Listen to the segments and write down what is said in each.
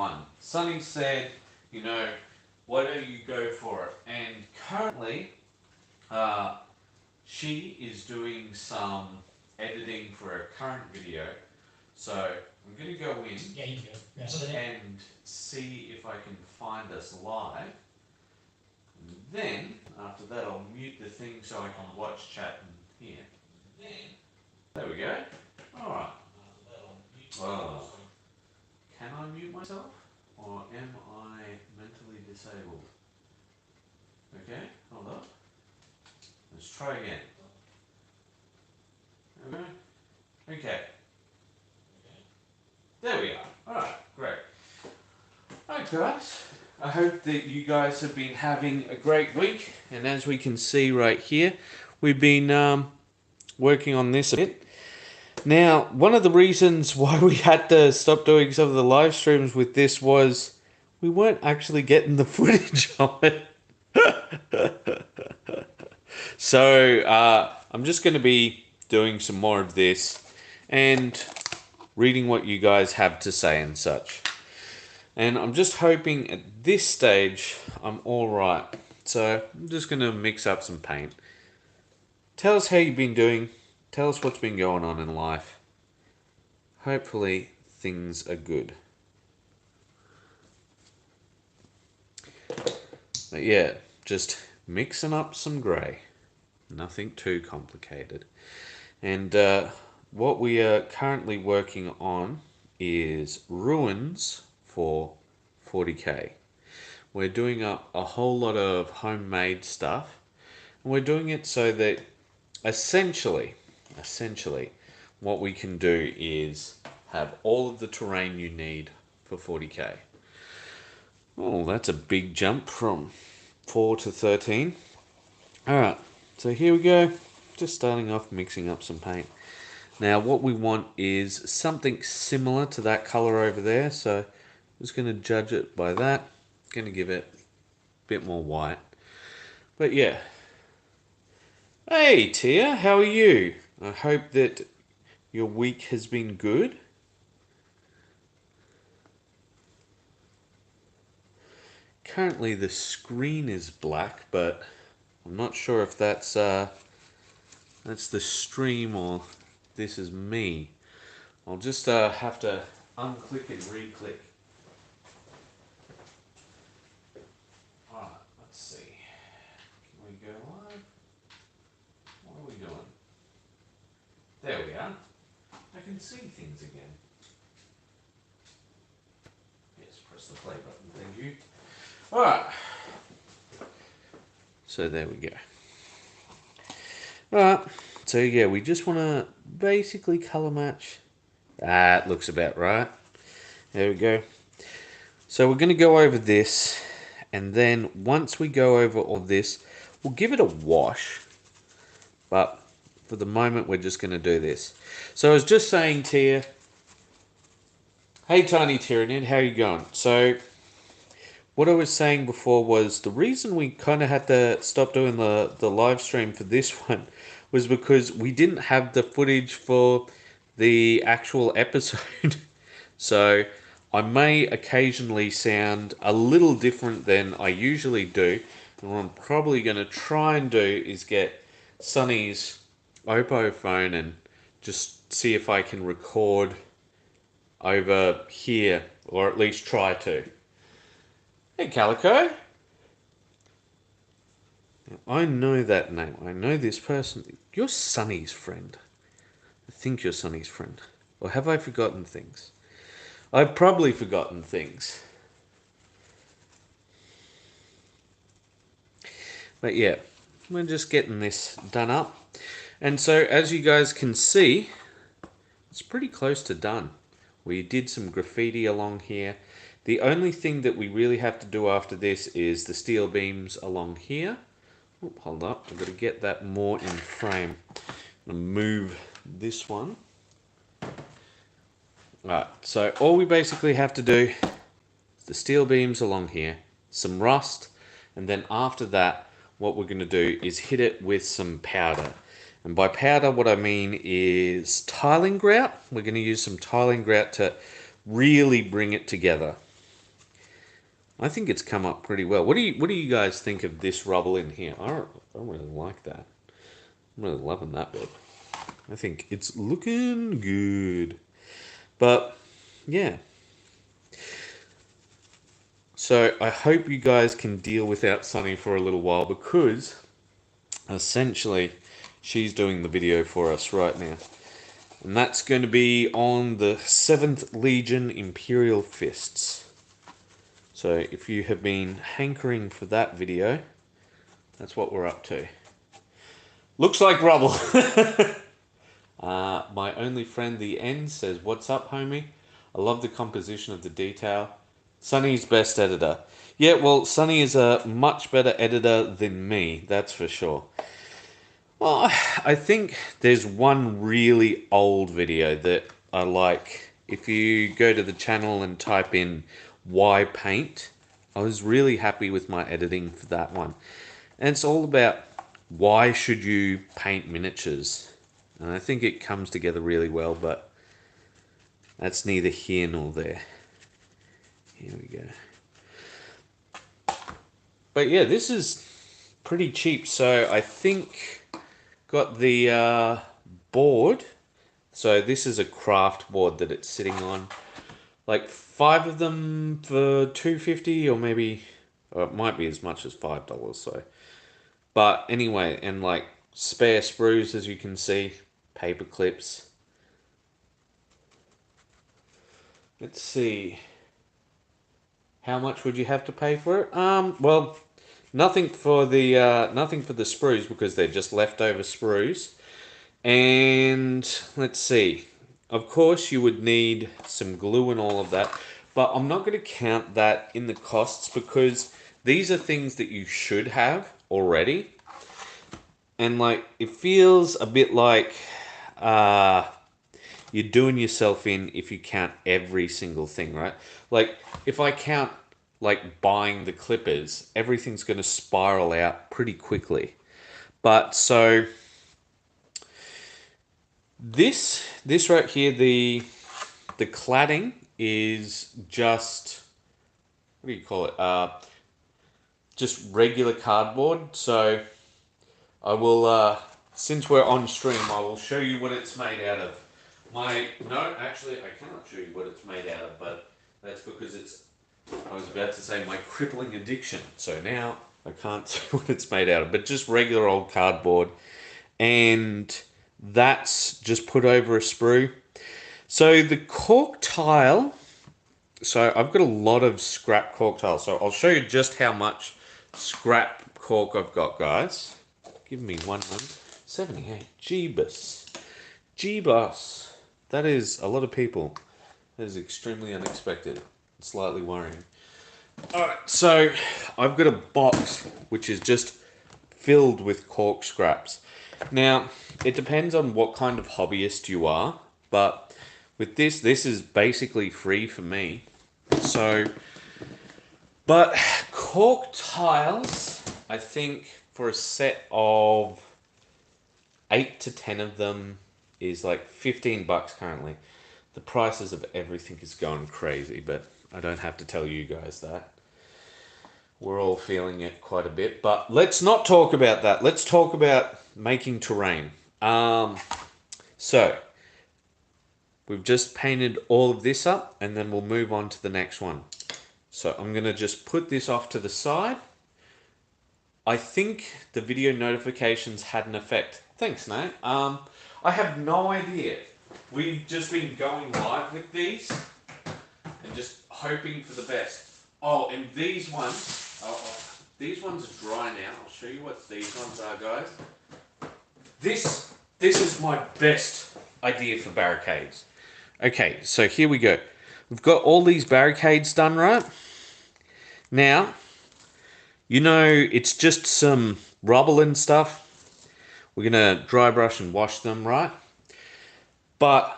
one. Sonny said, you know, why don't you go for it? And currently, she is doing some editing for a current video. So I'm going to go in and see if I can find us live. And then, after that, I'll mute the thing so I can watch chat and hear. There we go. Alright. Oh. Can I mute myself? Or am I mentally disabled? Okay, hold on. Let's try again. Okay. There we are. Alright, great. Alright guys, I hope that you guys have been having a great week. And as we can see right here, we've been working on this a bit. Now, one of the reasons why we had to stop doing some of the live streams with this was we weren't actually getting the footage of it. So, I'm just going to be doing some more of this and reading what you guys have to say and such. And I'm just hoping at this stage I'm alright. So, I'm just going to mix up some paint. Tell us how you've been doing. Tell us what's been going on in life. Hopefully things are good. But yeah, just mixing up some grey. Nothing too complicated. And what we are currently working on is ruins for 40k. We're doing up a whole lot of homemade stuff. And we're doing it so that essentially, what we can do is have all of the terrain you need for 40k. Oh, that's a big jump from 4 to 13. Alright, so here we go. Just starting off mixing up some paint. Now what we want is something similar to that colour over there. So I'm just going to judge it by that. Going to give it a bit more white. But yeah. Hey Tia, how are you? I hope that your week has been good. Currently the screen is black, but I'm not sure if that's the stream or this is me. I'll just have to unclick and re-click. Alright, let's see. Can we go live? What are we doing? There we are. I can see things again. Yes, press the play button, thank you. Alright. So there we go. Alright, so yeah, we just want to basically colour match. It looks about right. There we go. So we're going to go over this, and then once we go over all this, we'll give it a wash. But for the moment, we're just going to do this. So I was just saying, Tia, hey Tiny Tyranid, how you going? So what I was saying before was the reason we kind of had to stop doing the live stream for this one was because we didn't have the footage for the actual episode. So I may occasionally sound a little different than I usually do. And what I'm probably going to try and do is get Sonny's Oppo phone and just see if I can record over here, or at least try to. Hey Calico. I know that name. I know this person. You're Sonny's friend. I think you're Sonny's friend. Or have I forgotten things? I've probably forgotten things. But yeah, we're just getting this done up. And so as you guys can see, it's pretty close to done. We did some graffiti along here. The only thing that we really have to do after this is the steel beams along here. Oh, hold up, I've got to get that more in frame. I'm going to move this one. Alright, so all we basically have to do is the steel beams along here, some rust, and then after that, what we're going to do is hit it with some powder. And by powder, what I mean is tiling grout. We're going to use some tiling grout to really bring it together. I think it's come up pretty well. What do you guys think of this rubble in here? I don't really like that. I'm really loving that bit. I think it's looking good. But yeah. So I hope you guys can deal without Sunny for a little while, because essentially she's doing the video for us right now. And that's going to be on the 7th Legion Imperial Fists. So if you have been hankering for that video, that's what we're up to. Looks like rubble. My only friend, the End, says, "What's up, homie? I love the composition of the detail. Sunny's best editor." Yeah, well, Sunny is a much better editor than me, that's for sure. Well, I think there's one really old video that I like. If you go to the channel and type in WAYPN, I was really happy with my editing for that one. And it's all about why should you paint miniatures. And I think it comes together really well, but that's neither here nor there. Here we go. But yeah, this is pretty cheap. So I think got the board. So this is a craft board that it's sitting on. Like 5 of them for $2.50, or maybe, or it might be as much as $5. So, but anyway, and like spare sprues, as you can see, paper clips. Let's see. How much would you have to pay for it? Well, nothing for the sprues, because they're just leftover sprues. And let's see. Of course, you would need some glue and all of that, but I'm not going to count that in the costs, because these are things that you should have already. And like, it feels a bit like you're doing yourself in if you count every single thing, right? Like, if I count like buying the clippers, everything's going to spiral out pretty quickly. But so this right here, the cladding is just, what do you call it? Just regular cardboard. So I will, since we're on stream, I will show you what it's made out of. No, actually, I cannot show you what it's made out of, but that's because it's, I was about to say, my crippling addiction. So now I can't say what it's made out of, but just regular old cardboard. And that's just put over a sprue. So the cork tile, so I've got a lot of scrap cork tile. So I'll show you just how much scrap cork I've got, guys. Give me 1 moment. 78. Jeebus. Jeebus. That is a lot of people. That is extremely unexpected. Slightly worrying. Alright, so I've got a box which is just filled with cork scraps. Now, it depends on what kind of hobbyist you are, but with this is basically free for me. So, but cork tiles, I think for a set of 8 to 10 of them is like $15 currently. The prices of everything is going crazy, but I don't have to tell you guys that. We're all feeling it quite a bit, but let's not talk about that. Let's talk about making terrain. So we've just painted all of this up, and then we'll move on to the next one. So I'm going to just put this off to the side. I think the video notifications had an effect. Thanks, Nate. I have no idea. We've just been going live with these and just hoping for the best. Oh, and these ones, these ones are dry now. I'll show you what these ones are, guys. This is my best idea for barricades. Okay, so here we go. We've got all these barricades done, right? Now, you know, it's just some rubble and stuff. We're going to dry brush and wash them, right? But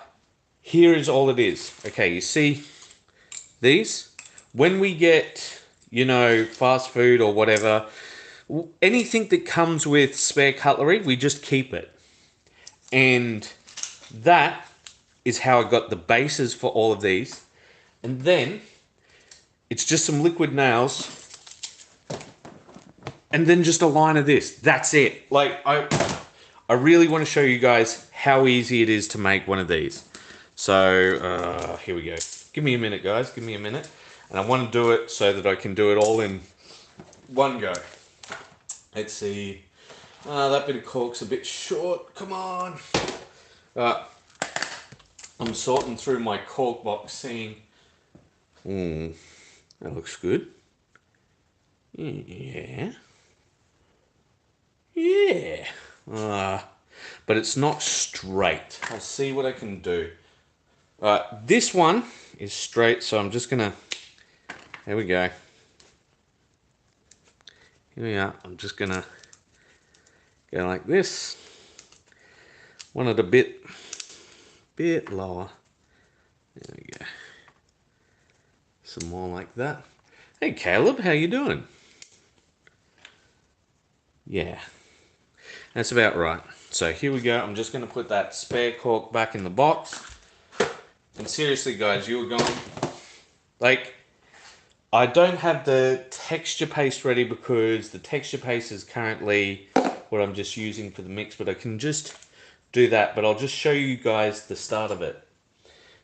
here is all it is. Okay, you see these? When we get, you know, fast food or whatever, anything that comes with spare cutlery, we just keep it. And that is how I got the bases for all of these. And then It's just some liquid nails and then just a line of this. That's it. Like, I really want to show you guys how easy it is to make one of these. So, here we go. Give me a minute, guys. Give me a minute. And I want to do it so that I can do it all in one go. Let's see. That bit of cork's a bit short. Come on. I'm sorting through my cork box, seeing... that looks good. Yeah. Yeah. But it's not straight. I'll see what I can do. This one is straight, so I'm just gonna... There we go. Here we are. I'm just gonna go like this. Want it a bit lower. There we go. Some more like that. Hey Caleb, how you doing? Yeah, that's about right. So here we go. I'm just going to put that spare cork back in the box. And seriously, guys, you were going... Like, I don't have the texture paste ready because the texture paste is currently what I'm just using for the mix, but I can just do that. But I'll just show you guys the start of it.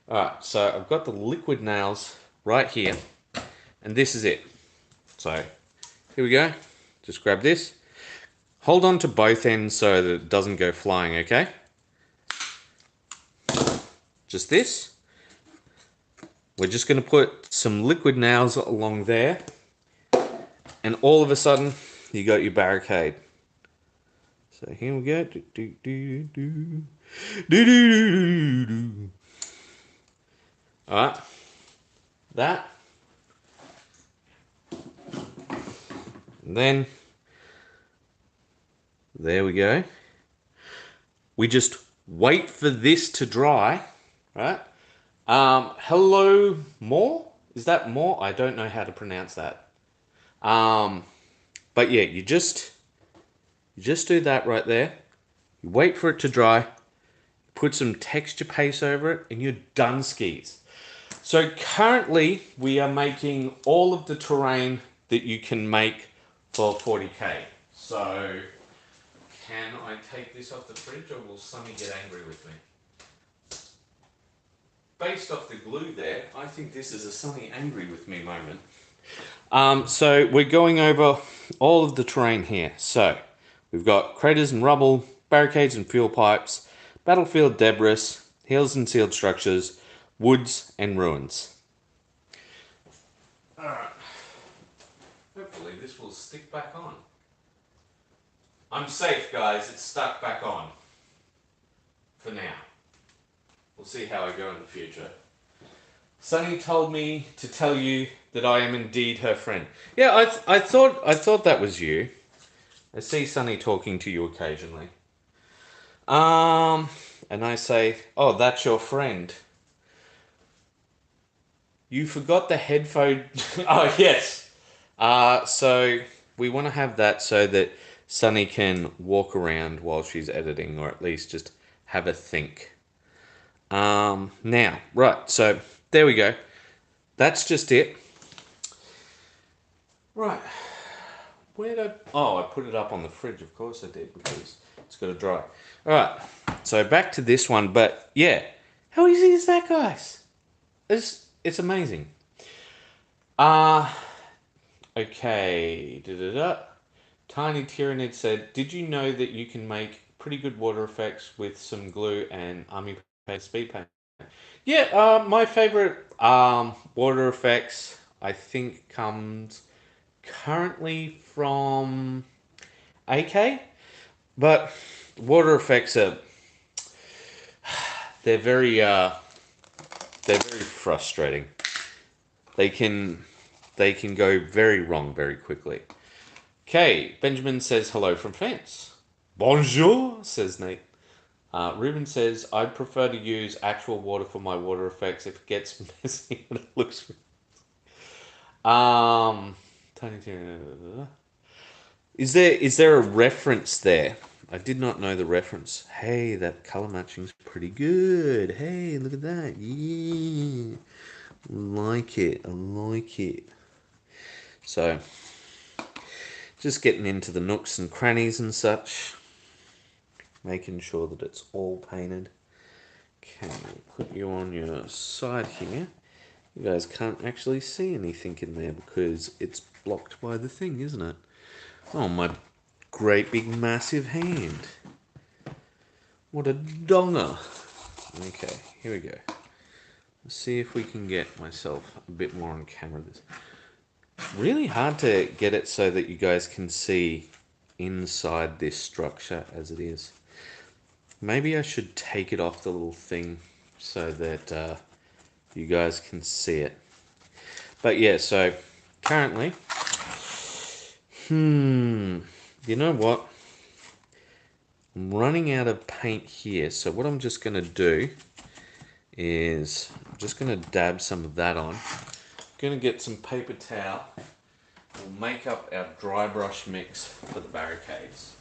Alright, so I've got the liquid nails right here. And this is it. So, here we go. Just grab this. Hold on to both ends so that it doesn't go flying, okay? Just this. We're just going to put some liquid nails along there. And all of a sudden, you got your barricade. So here we go. Alright. That. And then, there we go. We just wait for this to dry, right? Hello, more? Is that more? I don't know how to pronounce that. But yeah, you just do that right there. You wait for it to dry, put some texture paste over it, and you're done skis. So currently, we are making all of the terrain that you can make for 40k. So, can I take this off the fridge, or will Sonny get angry with me? Based off the glue there, I think this is a Sonny angry with me moment. So we're going over all of the terrain here. So we've got craters and rubble, barricades and fuel pipes, battlefield debris, hills and sealed structures, woods and ruins. Alright. Hopefully this will stick back on. I'm safe, guys. It's stuck back on. For now. We'll see how I go in the future. Sonny told me to tell you that I am indeed her friend. Yeah, I thought that was you. I see Sonny talking to you occasionally. And I say, oh, that's your friend. You forgot the headphone. Oh, yes. So we want to have that so that Sonny can walk around while she's editing, or at least just have a think. Now, right, so there we go. That's just it. Right. Where did I put it up on the fridge, of course I did, because it's got to dry. Alright, so back to this one, but yeah, how easy is that, guys? It's amazing. Okay. Tiny Tyrannid said, did you know that you can make pretty good water effects with some glue and army paint, speed paint? Yeah, my favorite water effects, I think, comes currently from AK, but water effects are they're very frustrating. They can go very wrong very quickly. Okay, Benjamin says hello from France. Bonjour, says Nate. Ruben says, I'd prefer to use actual water for my water effects if it gets messy and it looks... Is there a reference there? I did not know the reference. Hey, that color matching's pretty good. Hey, look at that. Yeah. I like it. So just getting into the nooks and crannies and such, making sure that it's all painted. Okay, put you on your side here. You guys can't actually see anything in there because it's blocked by the thing, isn't it? Oh, my great big massive hand. What a donger. Okay, here we go. Let's see if we can get myself a bit more on camera. This really hard to get it so that you guys can see inside this structure as it is. Maybe I should take it off the little thing so that you guys can see it. But yeah, so currently, you know what? I'm running out of paint here. So what I'm just going to do is I'm just going to dab some of that on. I'm going to get some paper towel. We'll make up our dry brush mix for the barricades.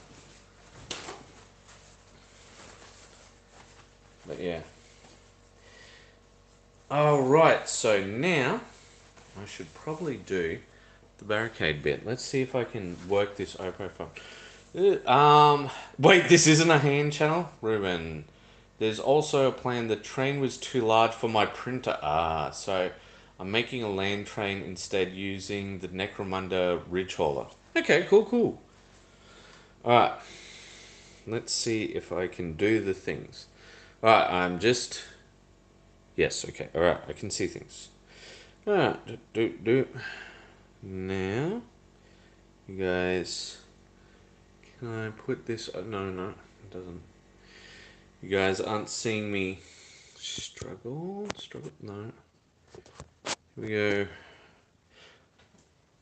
But yeah. Alright, so now I should probably do the barricade bit. Let's see if I can work this over. Wait, this isn't a hand channel? Ruben. There's also a plan. The train was too large for my printer. So I'm making a land train instead using the Necromunda Ridge Hauler. Okay, cool. Alright. Let's see if I can do the things. Alright, I'm just... Yes, okay. Alright, I can see things. Alright, Now, you guys... Can I put this... No, it doesn't. You guys aren't seeing me struggle. No. Here we go.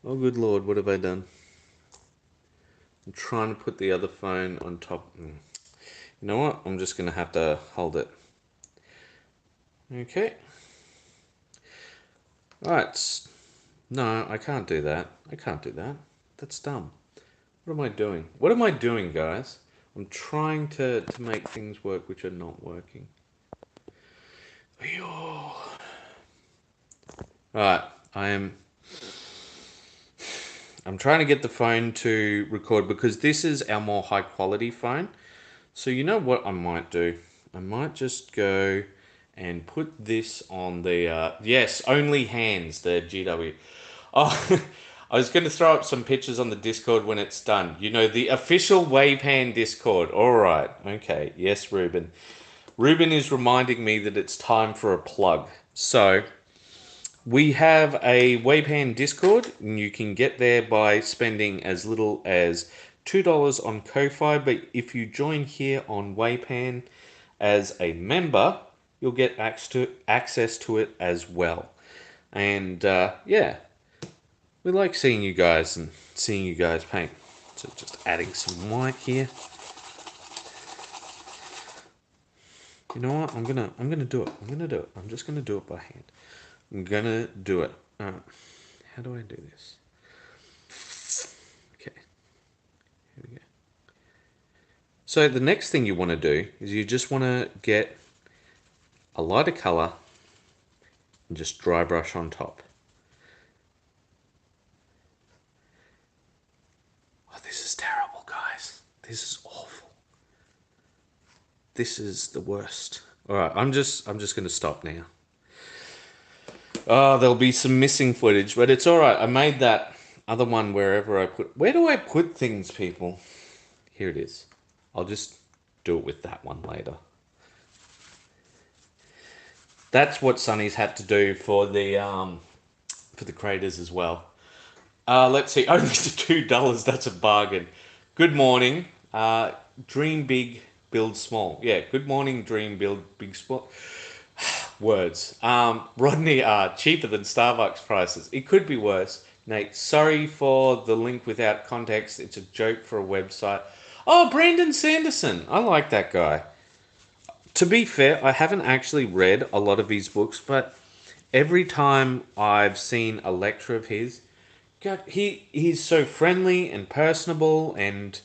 Oh, good Lord, what have I done? I'm trying to put the other phone on top. You know what? I'm just going to have to hold it. Okay. Alright. No, I can't do that. That's dumb. What am I doing? What am I doing, guys? I'm trying to make things work which are not working. Alright, I'm trying to get the phone to record because this is our more high quality phone. So you know what I might do? I might just go and put this on the, yes, only hands, the GW. Oh, I was going to throw up some pictures on the Discord when it's done. You know, the official WAYPN Discord. All right. Okay. Yes, Ruben. Ruben is reminding me that it's time for a plug. So we have a WAYPN Discord, and you can get there by spending as little as $2 on Ko-Fi. But if you join here on WAYPN as a member, you'll get access to it as well. And yeah. We like seeing you guys and seeing you guys paint. So just adding some white here. You know what? I'm gonna do it. I'm just gonna do it by hand. I'm gonna do it. Alright. How do I do this? Okay. Here we go. So the next thing you want to do is you just want to get a lighter color and just dry brush on top. This is terrible, guys. This is awful. This is the worst. All right, I'm just going to stop now. Oh, there'll be some missing footage, but it's all right. I made that other one wherever I put... Where do I put things, people? Here it is. I'll just do it with that one later. That's what Sonny's had to do for the craters as well. Let's see, only $2, that's a bargain. Good morning. Dream big, build small. Yeah, good morning, dream, build big, small. Words. Rodney, cheaper than Starbucks prices. It could be worse. Nate, sorry for the link without context. It's a joke for a website. Oh, Brandon Sanderson. I like that guy. To be fair, I haven't actually read a lot of his books, but every time I've seen a lecture of his, God, he's so friendly and personable, and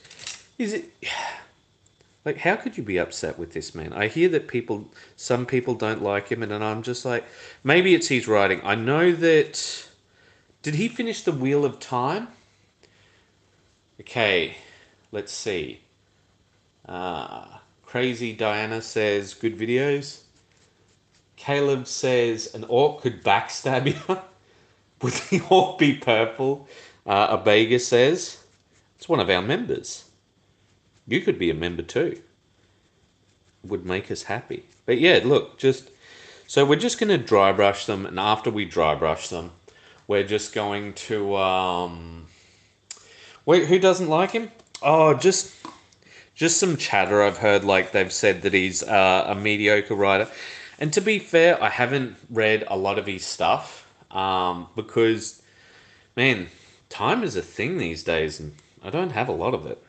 like, how could you be upset with this man? I hear that some people don't like him, and I'm just like, maybe it's his writing. I know that Did he finish the Wheel of Time? Okay, let's see. Crazy Diana says, good videos. Caleb says, an orc could backstab you. Would the orc be purple? Abega says, it's one of our members. You could be a member too. Would make us happy. But yeah, look, so we're just going to dry brush them, and after we dry brush them, we're just going to wait, who doesn't like him? Oh, just some chatter I've heard, like they've said that he's a mediocre writer. And to be fair, I haven't read a lot of his stuff because, man, time is a thing these days and I don't have a lot of it.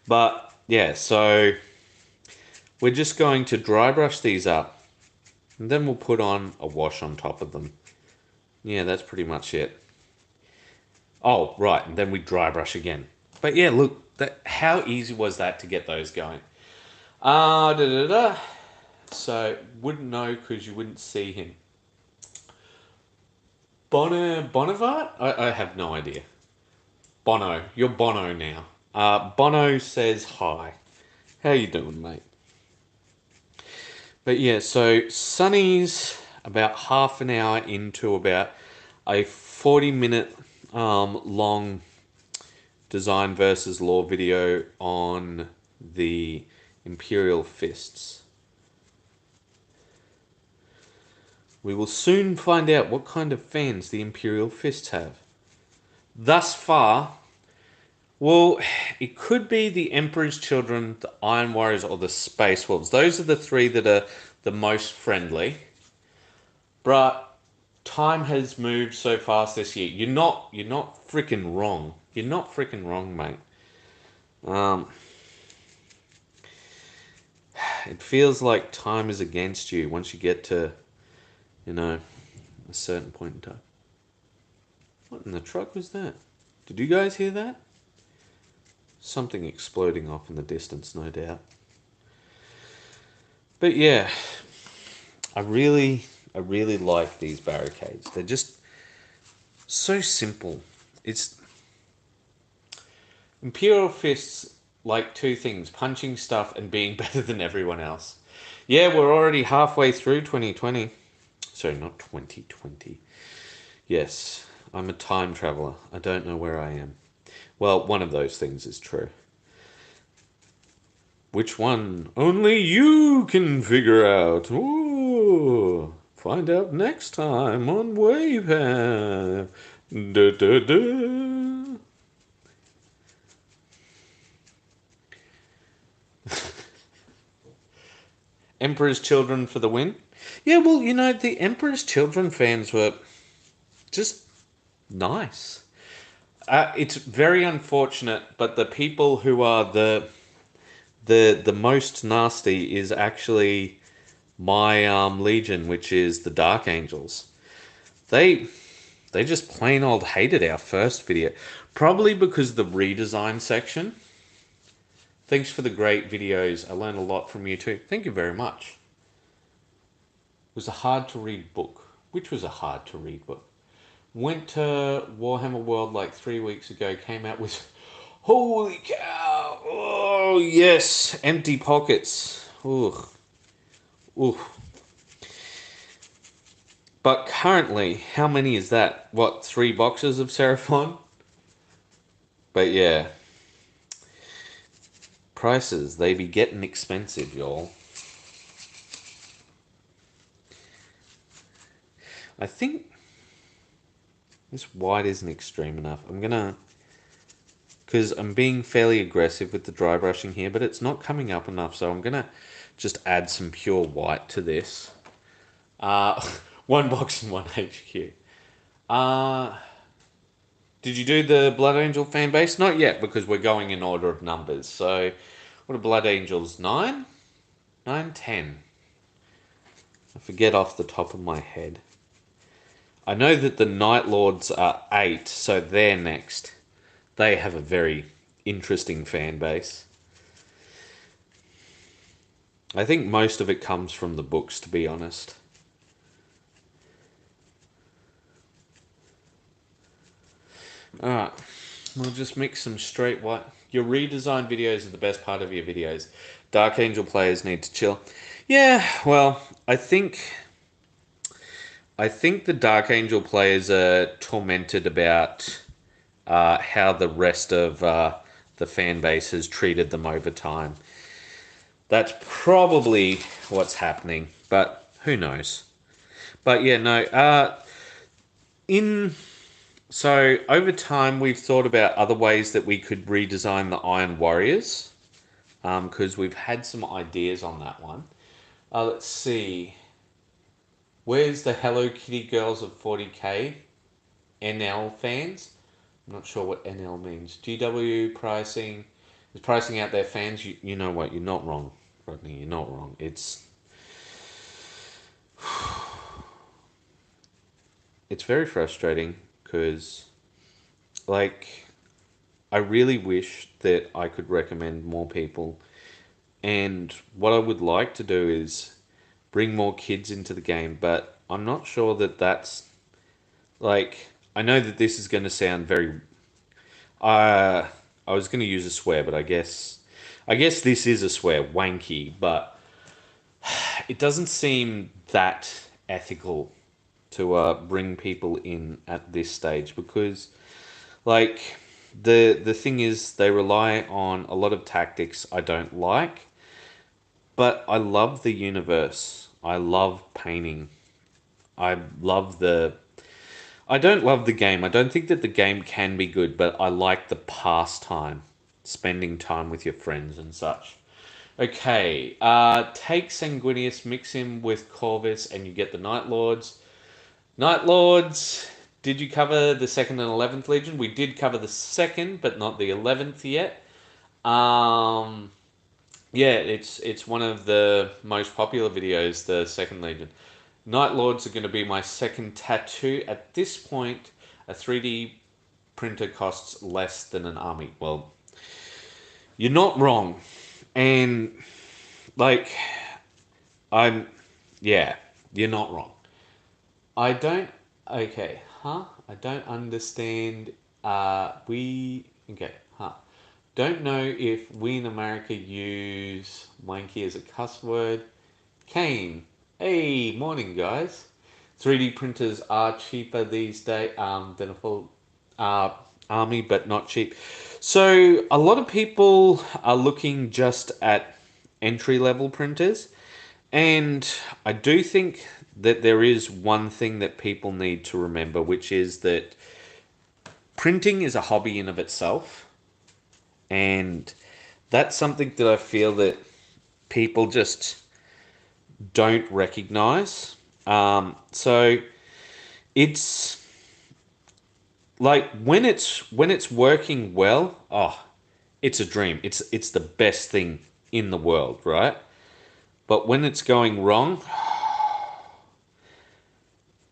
But yeah, so we're just going to dry brush these up and then we'll put on a wash on top of them. Yeah, that's pretty much it. Oh, right, and then we dry brush again. But yeah, look, how easy was that to get those going? So, wouldn't know because you wouldn't see him. Bonavart? I have no idea. Bono, you're Bono now. Bono says hi. How you doing, mate? But yeah, so Sunny's about half an hour into about a 40-minute long design versus law video on the Imperial Fists. We will soon find out what kind of fans the Imperial Fists have. Thus far, well, it could be the Emperor's Children, the Iron Warriors, or the Space Wolves. Those are the three that are the most friendly. But time has moved so fast this year. You're not freaking wrong. You're not freaking wrong, mate. It feels like time is against you once you get to, a certain point in time. What in the truck was that? Did you guys hear that? Something exploding off in the distance, no doubt. But yeah, I really like these barricades. They're just so simple. It's Imperial Fists like two things: punching stuff and being better than everyone else. Yeah, we're already halfway through 2020. Sorry, not 2020. Yes, I'm a time traveler. I don't know where I am. Well, one of those things is true. Which one? Only you can figure out. Ooh, find out next time on WAYPN. Da, da, da. Emperor's Children for the win. Yeah, well, the Emperor's Children fans were just nice. It's very unfortunate, but the people who are the most nasty is actually my Legion, which is the Dark Angels. They just plain old hated our first video, probably because of the redesign section. Thanks for the great videos. I learned a lot from you too. Thank you very much. It was a hard to read book. Which was a hard to read book? Went to Warhammer World like 3 weeks ago. Came out with, holy cow! Oh yes, empty pockets. Ugh. Ugh. But currently, how many is that? What, 3 boxes of Seraphon? But yeah. Prices, they be getting expensive, y'all. I think this white isn't extreme enough. I'm gonna, because I'm being fairly aggressive with the dry brushing here, but it's not coming up enough, so I'm gonna just add some pure white to this. 1 box and 1 HQ. Did you do the Blood Angel fan base? Not yet, because we're going in order of numbers. So, what are Blood Angels? 9? 9, 10. I forget off the top of my head. I know that the Night Lords are 8, so they're next. They have a very interesting fan base. I think most of it comes from the books, to be honest. Alright, we'll just mix some straight white. Your redesign videos are the best part of your videos. Dark Angel players need to chill. Yeah, well, I think the Dark Angel players are tormented about how the rest of the fan base has treated them over time. That's probably what's happening, but who knows? But yeah, no. In So over time, we've thought about other ways that we could redesign the Iron Warriors, because we've had some ideas on that one. Let's see. Where's the Hello Kitty Girls of 40K NL fans? I'm not sure what NL means. GW pricing is pricing out their fans. You know what? You're not wrong, Rodney. You're not wrong. It's very frustrating because, like, I really wish that I could recommend more people. And what I would like to do is bring more kids into the game, but I'm not sure that that's like. I know that this is going to sound very. Uh, I was going to use a swear, but I guess this is a swear, wanky. But it doesn't seem that ethical to bring people in at this stage because, like, the thing is they rely on a lot of tactics I don't like, but I love the universe. I love painting. I love the. I don't love the game. I don't think that the game can be good, but I like the pastime, spending time with your friends and such. Okay, take Sanguinius, mix him with Corvus, and you get the Night Lords. Night Lords. Did you cover the second and 11th Legion? We did cover the second, but not the 11th yet. Um, yeah, it's one of the most popular videos, the second Legion. Night Lords are going to be my second tattoo. At this point, a 3D printer costs less than an army. Well, you're not wrong. And, like, I'm, yeah, you're not wrong. I don't, okay, huh? I don't understand. Okay, huh? Don't know if we in America use wanky as a cuss word. Kane. Hey, morning, guys. 3D printers are cheaper these days than a full uh, army, but not cheap. So a lot of people are looking just at entry level printers, and I do think that there is one thing that people need to remember, which is that printing is a hobby in of itself, and that's something that I feel that people just don't recognize. So it's like when it's working well, oh, it's a dream. It's the best thing in the world, right? But when it's going wrong,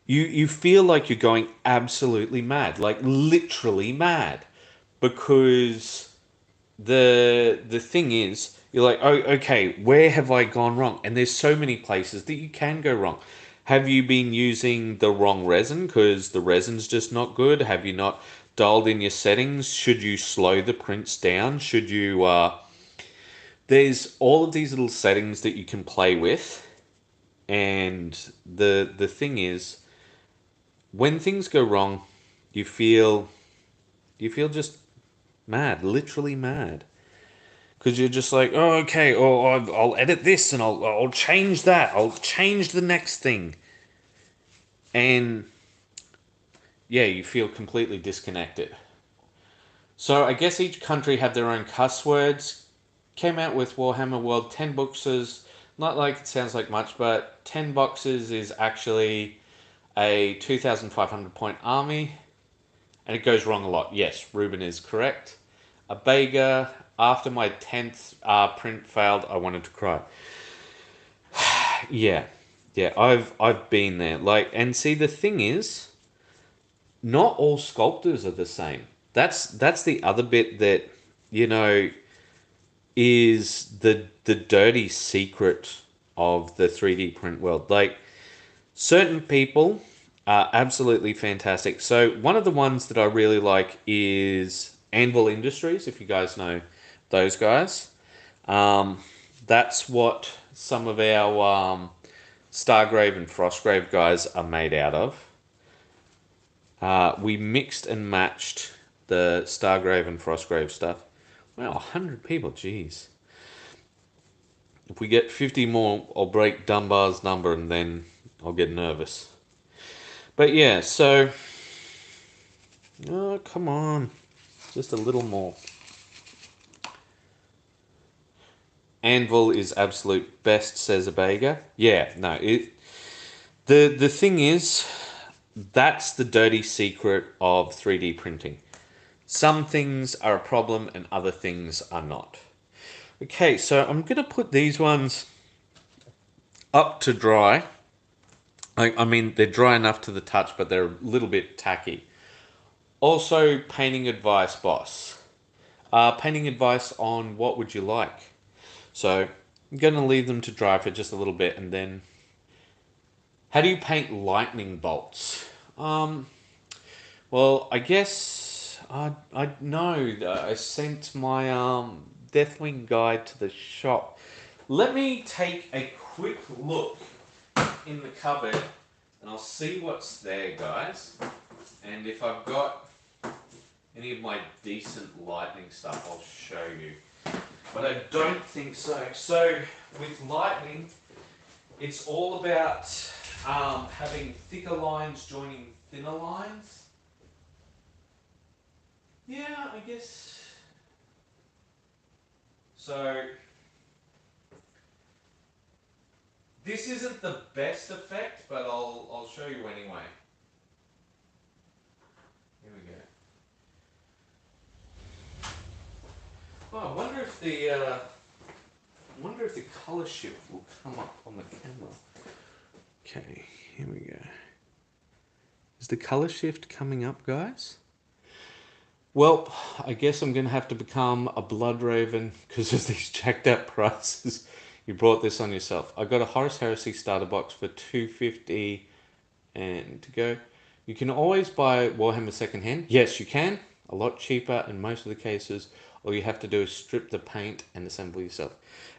you feel like you're going absolutely mad, like literally mad, because the thing is you're like, oh, okay, where have I gone wrong? And there's so many places that you can go wrong. Have you been using the wrong resin because the resin's just not good? Have you not dialed in your settings? Should you slow the prints down? Should you there's all of these little settings that you can play with, and the thing is when things go wrong, you feel just mad, literally mad. Because you're just like, oh, okay, or I'll edit this and I'll change that. I'll change the next thing. And yeah, you feel completely disconnected. So I guess each country have their own cuss words. Came out with Warhammer World 10 boxes. Not like it sounds like much, but 10 boxes is actually a 2,500 point army. And it goes wrong a lot. Yes, Ruben is correct. A Bega, after my 10th print failed, I wanted to cry. Yeah, yeah, I've been there. Like, and see, the thing is, not all sculptors are the same. That's the other bit that you know is the dirty secret of the 3D print world. Like, certain people are absolutely fantastic. So one of the ones that I really like is Anvil Industries, if you guys know those guys. Um, that's what some of our Stargrave and Frostgrave guys are made out of. We mixed and matched the Stargrave and Frostgrave stuff. Wow, 100 people, jeez. If we get 50 more, I'll break Dunbar's number and then I'll get nervous. But yeah, so... Oh, come on. Just a little more. Anvil is absolute best, says Abega. Yeah, no, the thing is, that's the dirty secret of 3D printing. Some things are a problem and other things are not. Okay, so I'm going to put these ones up to dry. I mean, they're dry enough to the touch, but they're a little bit tacky. Also, painting advice, boss. Painting advice on what would you like? So, I'm going to leave them to dry for just a little bit, and then... How do you paint lightning bolts? Well, I guess I know that I sent my Deathwing guide to the shop. Let me take a quick look in the cupboard and I'll see what's there, guys. And if I've got any of my decent lightning stuff, I'll show you. But I don't think so. So with lightning, it's all about having thicker lines joining thinner lines. Yeah, I guess. So this isn't the best effect, but I'll show you anyway. Here we go. Oh, I wonder if the color shift will come up on the camera. Okay, here we go. Is the color shift coming up, guys? Well, I guess I'm going to have to become a blood raven because of these jacked up prices. You brought this on yourself. I got a Horus Heresy starter box for $2.50 and to go. You can always buy Warhammer secondhand. Yes, you can. A lot cheaper in most of the cases. All you have to do is strip the paint and assemble yourself.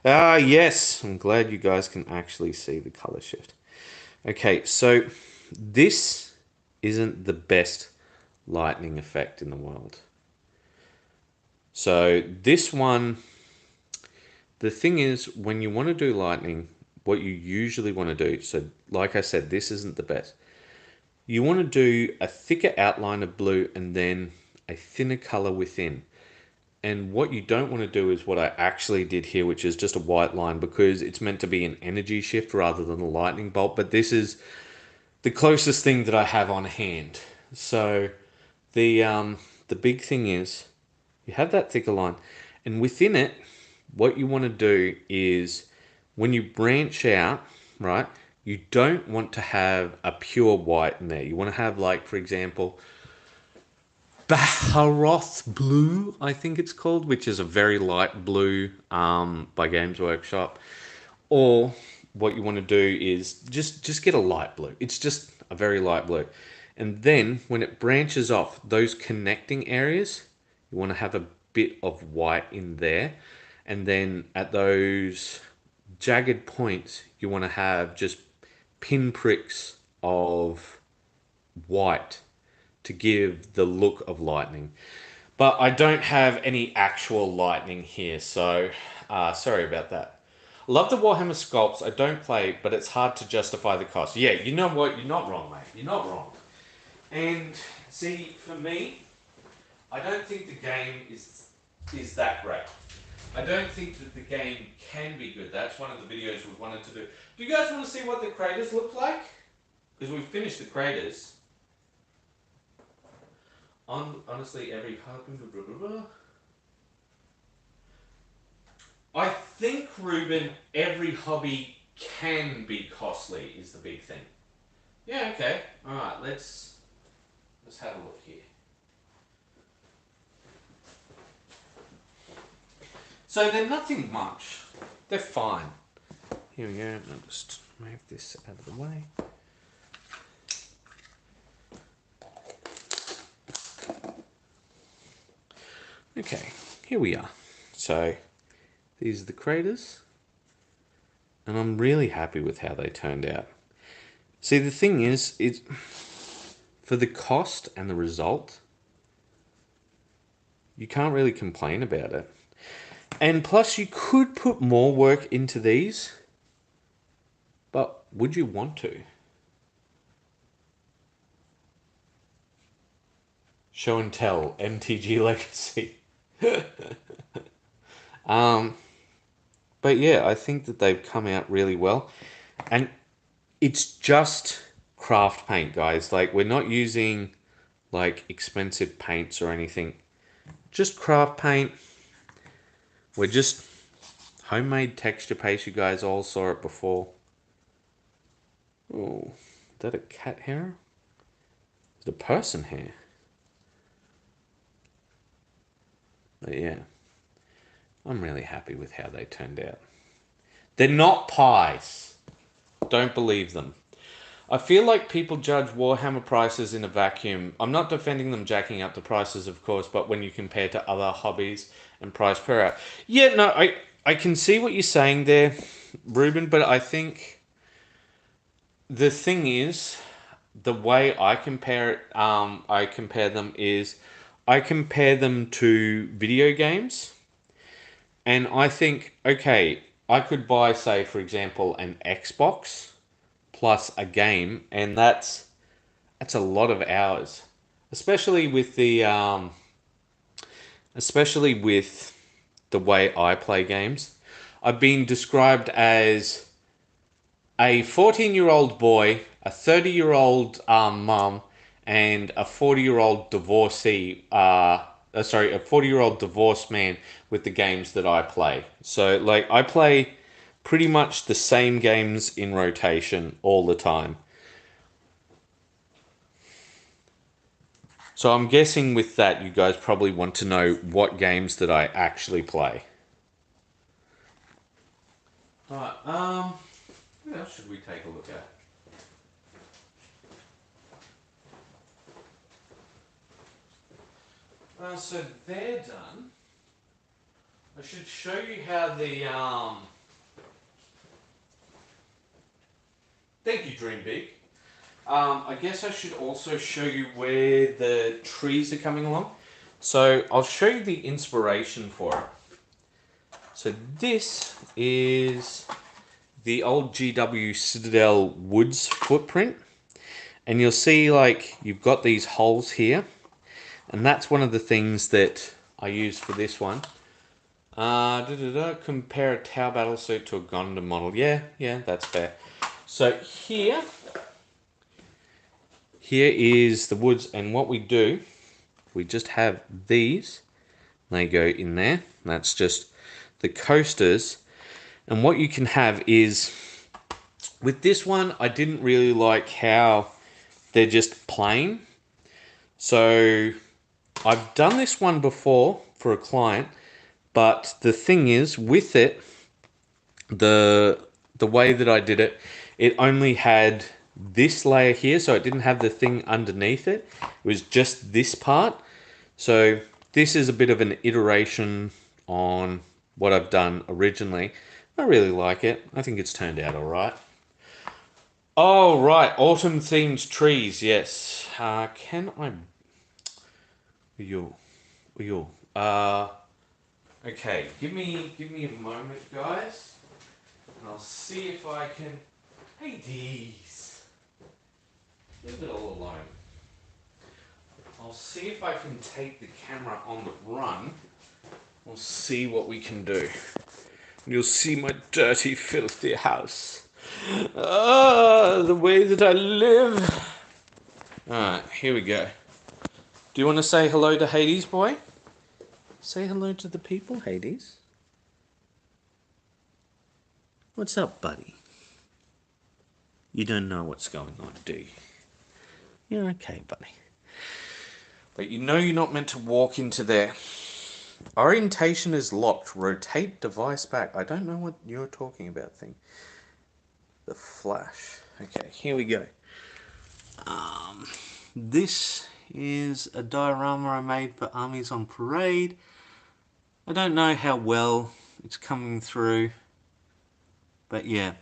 Ah, yes. I'm glad you guys can actually see the color shift. Okay, so this isn't the best lightning effect in the world. So this one, the thing is, when you want to do lightning, what you usually want to do, so like I said, this isn't the best. You want to do a thicker outline of blue and then a thinner color within. And what you don't want to do is what I actually did here, which is just a white line, because it's meant to be an energy shift rather than a lightning bolt. But this is the closest thing that I have on hand. So the big thing is you have that thicker line, and within it, what you want to do is when you branch out, right, you don't want to have a pure white in there. You want to have, like, for example, Baharoth Blue, I think it's called, which is a very light blue by Games Workshop. Or what you want to do is just get a light blue. It's just a very light blue. And then when it branches off, those connecting areas, you want to have a bit of white in there. And then at those jagged points, you want to have just pinpricks of white to give the look of lightning. But I don't have any actual lightning here, so sorry about that. I love the Warhammer sculpts. I don't play, but it's hard to justify the cost. Yeah, you know what? You're not wrong, mate. You're not wrong. And see, for me, I don't think the game is that great. I don't think that the game can be good. That's one of the videos we wanted to do. Do you guys want to see what the craters look like? Because we've finished the craters. Honestly, every I think, Ruben, every hobby can be costly is the big thing. Yeah, okay. Alright, let's have a look here. So they're nothing much. They're fine. Here we go. I'll just move this out of the way. Okay, here we are. So these are the craters, and I'm really happy with how they turned out. See, the thing is, it's for the cost and the result, you can't really complain about it. And plus, you could put more work into these, but would you want to? Show and tell, MTG Legacy. But yeah, I think that they've come out really well. And it's just craft paint, guys. Like, we're not using like expensive paints or anything. Just craft paint. We're just homemade texture paste. You guys all saw it before. Oh, is that a cat hair? Is it a person hair? But yeah, I'm really happy with how they turned out. They're not pies. Don't believe them. I feel like people judge Warhammer prices in a vacuum. I'm not defending them jacking up the prices, of course, but when you compare to other hobbies and price per hour. Yeah, no, I can see what you're saying there, Ruben, but I think the thing is, the way I compare it, I compare them is, I compare them to video games. And I think, okay, I could buy, say, for example, an Xbox plus a game, and that's a lot of hours, especially with the way I play games. I've been described as a 14-year-old boy, a 30-year-old mum, and a 40-year-old divorcee. Sorry, a 40-year-old divorced man with the games that I play. So, like, I play pretty much the same games in rotation all the time. So I'm guessing with that, you guys probably want to know what games that I actually play. Alright, what else should we take a look at? So they're done. I should show you how thank you, Dream Big. I guess I should also show you where the trees are coming along. So I'll show you the inspiration for it. So this is the old GW Citadel Woods footprint. And you'll see, like, you've got these holes here. And that's one of the things that I used for this one. Compare a Tau battlesuit to a Gondor model. Yeah, that's fair. So here is the woods, and what we do, we just have these. They go in there. That's just the coasters. And what you can have is, with this one, I didn't really like how they're just plain. So I've done this one before for a client, but the thing is, with it, the way that I did it, it only had this layer here, so it didn't have the thing underneath it. It was just this part. So this is a bit of an iteration on what I've done originally. I really like it. I think it's turned out all right. Oh, right. Autumn themed trees. Yes. Can I... Okay. Give me a moment, guys. And I'll see if I can... Hey, Dees. Leave it all alone. I'll see if I can take the camera on the run. We'll see what we can do. You'll see my dirty, filthy house. The way that I live. Alright, here we go. Do you want to say hello to Hades, boy? Say hello to the people, Hades. What's up, buddy? You don't know what's going on, do you? You're okay, buddy. But you know you're not meant to walk into there. Orientation is locked. Rotate device back. I don't know what you're talking about, thing. The flash. Okay, here we go. This is a diorama I made for Armies on Parade. I don't know how well it's coming through, but yeah.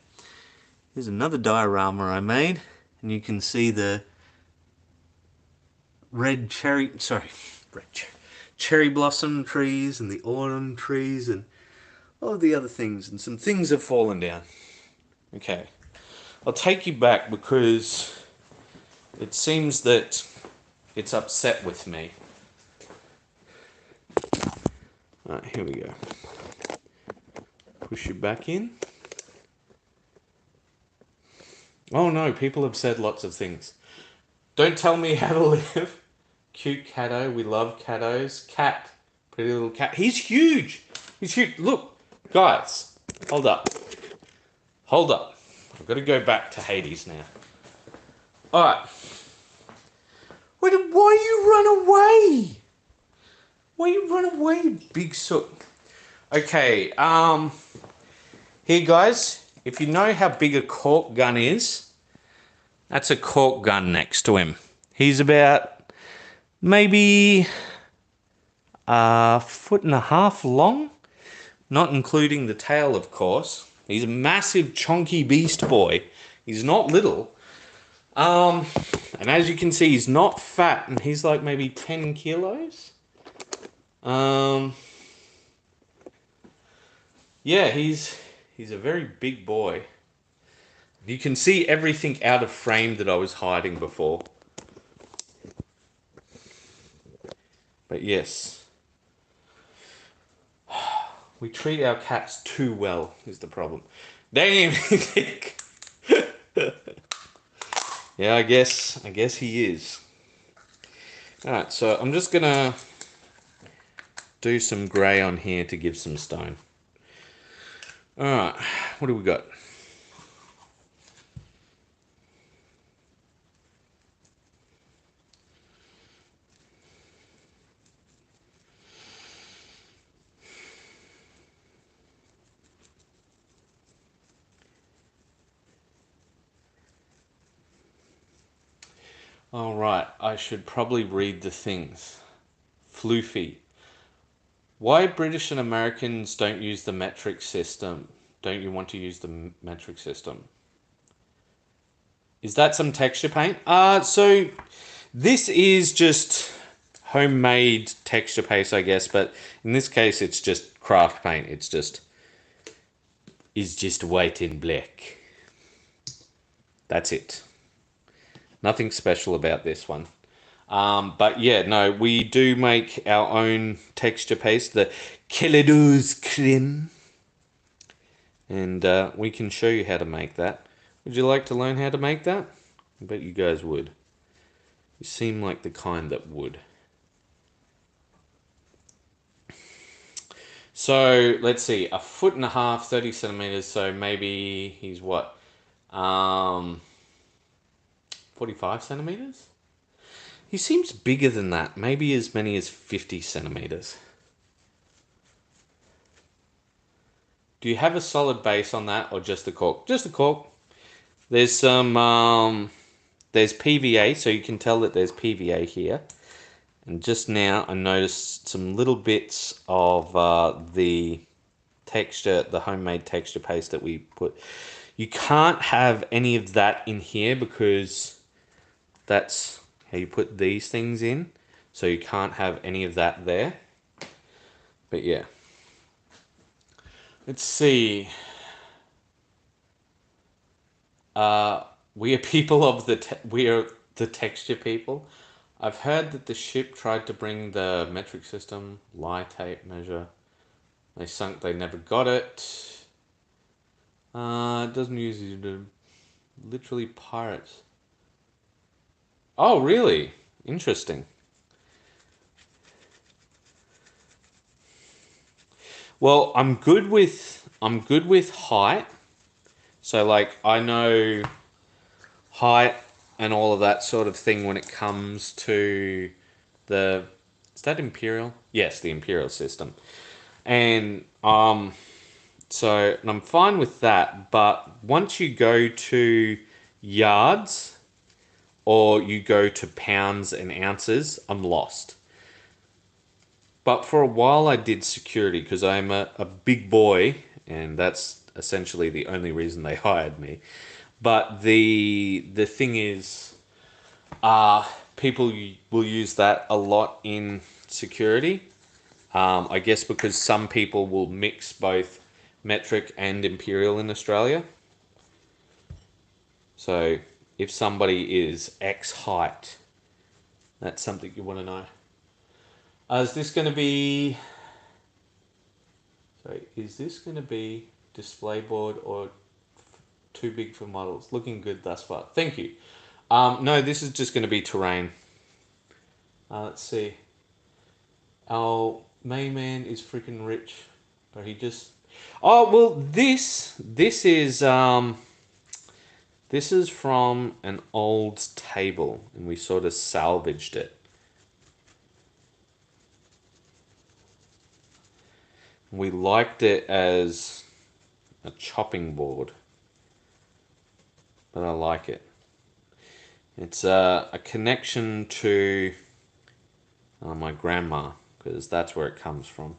Here's another diorama I made, and you can see the red cherry, sorry, cherry blossom trees and the autumn trees and all the other things, and some things have fallen down. Okay, I'll take you back because it seems that it's upset with me. Alright, here we go. Push you back in. Oh no, people have said lots of things. Don't tell me how to live. Cute catto, we love cattos. Cat, pretty little cat. He's huge. He's huge. Look, guys, hold up. Hold up. I've got to go back to Hades now. Alright. Why you run away? Why you run away, big soot? Okay, here guys, if you know how big a cork gun is, that's a cork gun next to him. He's about maybe a 1.5 feet long, not including the tail, of course. He's a massive, chunky beast boy. He's not little. And as you can see, he's not fat, and he's like maybe 10 kilos. Yeah, he's a very big boy. You can see everything out of frame that I was hiding before. But yes. We treat our cats too well is the problem. Damn. Yeah, I guess he is. Alright, so I'm just gonna do some grey on here to give some stone. Alright, what do we got? Alright, I should probably read the things. Floofy. Why British and Americans don't use the metric system? Don't you want to use the metric system? Is that some texture paint? So this is just homemade texture paste, I guess, but in this case it's just craft paint. It's just white and black. That's it. Nothing special about this one. But yeah, no, we do make our own texture paste, the Kelidoo's Cream. And we can show you how to make that. Would you like to learn how to make that? I bet you guys would. You seem like the kind that would. So let's see, 1.5 feet, 30 centimeters. So maybe he's what? 45 centimeters? He seems bigger than that. Maybe as many as 50 centimeters. Do you have a solid base on that or just the cork? Just the cork. There's some, there's PVA, so you can tell that there's PVA here. And just now I noticed some little bits of the texture, the homemade texture paste that we put. You can't have any of that in here because that's how you put these things in. So you can't have any of that there. But yeah. Let's see. We are people of we are the texture people. I've heard that the ship tried to bring the metric system, lie tape measure. They sunk, they never got it. It doesn't use literally pirates. Oh, really? Interesting. Well, I'm good with height. So like I know height and all of that sort of thing when it comes to is that Imperial? Yes, the Imperial system. And so I'm fine with that, but once you go to yards or you go to pounds and ounces, I'm lost. But for a while I did security because I'm a big boy, and that's essentially the only reason they hired me. But the thing is, people will use that a lot in security. I guess because some people will mix both metric and imperial in Australia. So if somebody is X height, that's something you want to know. Is this going to be... So is this going to be display board or too big for models? Looking good thus far. Thank you. No, this is just going to be terrain. Let's see. Our main man is freaking rich. But he just... Oh, well, this is from an old table, and we sort of salvaged it. We liked it as a chopping board, but I like it. It's a connection to my grandma, because that's where it comes from.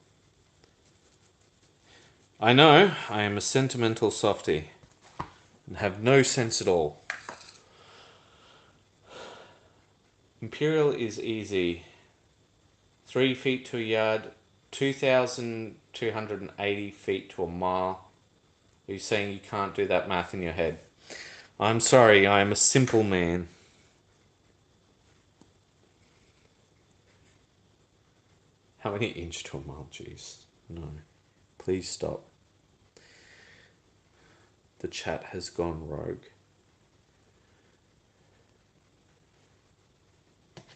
I know, I am a sentimental softie and have no sense at all. Imperial is easy. 3 feet to a yard, 2,280 feet to a mile. Are you saying you can't do that math in your head? I'm sorry, I am a simple man. How many inch to a mile? Jeez. No. Please stop. The chat has gone rogue.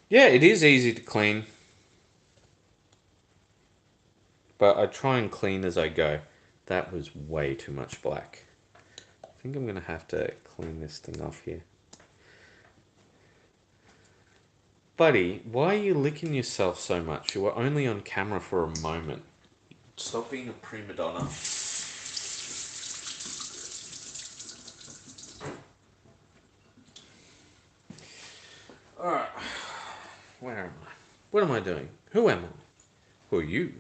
Yeah, it is easy to clean. But I try and clean as I go. That was way too much black. I think I'm going to have to clean this thing off here. Buddy, why are you licking yourself so much? You were only on camera for a moment. Stop being a prima donna. Alright. Where am I? What am I doing? Who am I? Who are you?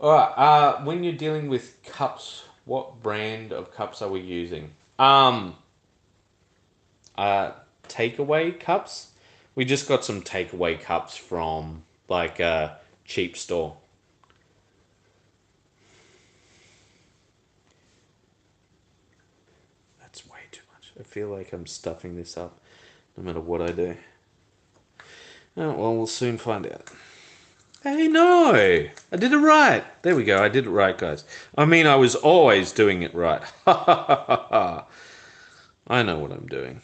Alright, when you're dealing with cups, what brand of cups are we using? Takeaway cups. We just got some takeaway cups from like a cheap store. That's way too much. I feel like I'm stuffing this up no matter what I do. Oh, well, we'll soon find out. Hey, no! I did it right. There we go. I did it right, guys. I mean, I was always doing it right. Ha ha ha ha ha. I know what I'm doing.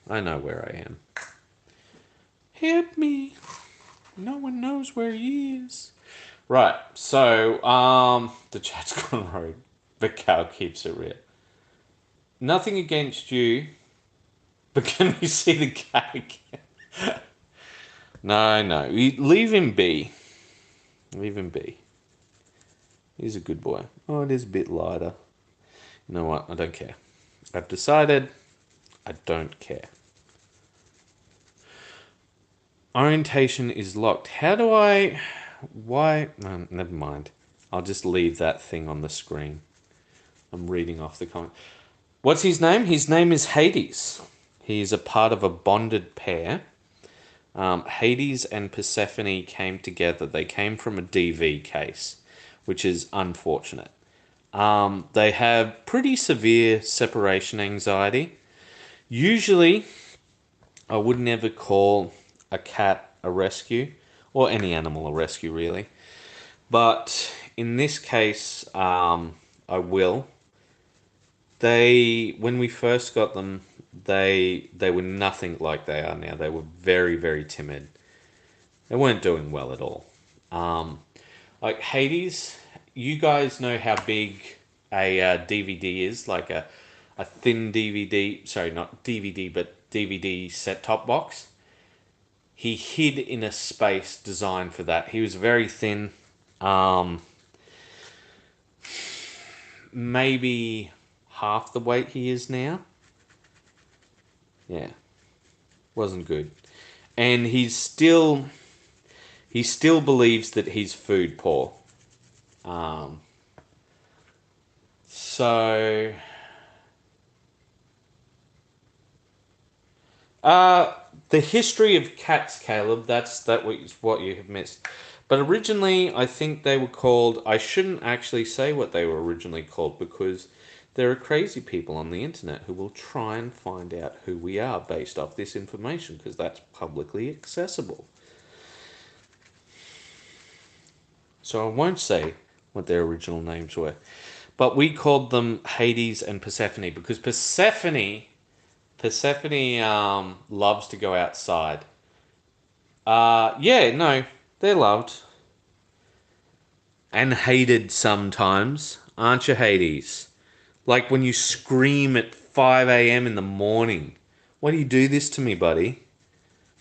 I know where I am. Help me. No one knows where he is. Right, so, the chat's gone rogue. The cow keeps it real. Nothing against you, but can we see the cat again? No. Leave him be. Leave him be. He's a good boy. Oh, it is a bit lighter. You know what? I don't care. I've decided I don't care. Orientation is locked. How do I... Why? No, never mind. I'll just leave that thing on the screen. I'm reading off the comment. What's his name? His name is Hades. He's a part of a bonded pair. Hades and Persephone came together. They came from a DV case, which is unfortunate. They have pretty severe separation anxiety. Usually, I would never call a cat a rescue, or any animal a rescue, really. But in this case, I will. When we first got them, they were nothing like they are now. They were very, very timid. They weren't doing well at all. Like Hades, you guys know how big a DVD is, like a thin DVD, sorry, not DVD, but DVD set-top box. He hid in a space designed for that. He was very thin. Maybe half the weight he is now. Yeah. Wasn't good. And he's still He still believes that he's food poor. Um, so, uh, the history of cats, Caleb, that was what you have missed. But originally, I think they were called, I shouldn't actually say what they were originally called because there are crazy people on the internet who will try and find out who we are based off this information because that's publicly accessible. So I won't say what their original names were. But we called them Hades and Persephone because Persephone loves to go outside. Yeah, no, they're loved. And hated sometimes, aren't you, Hades? Like when you scream at 5 a.m. in the morning. Why do you do this to me, buddy?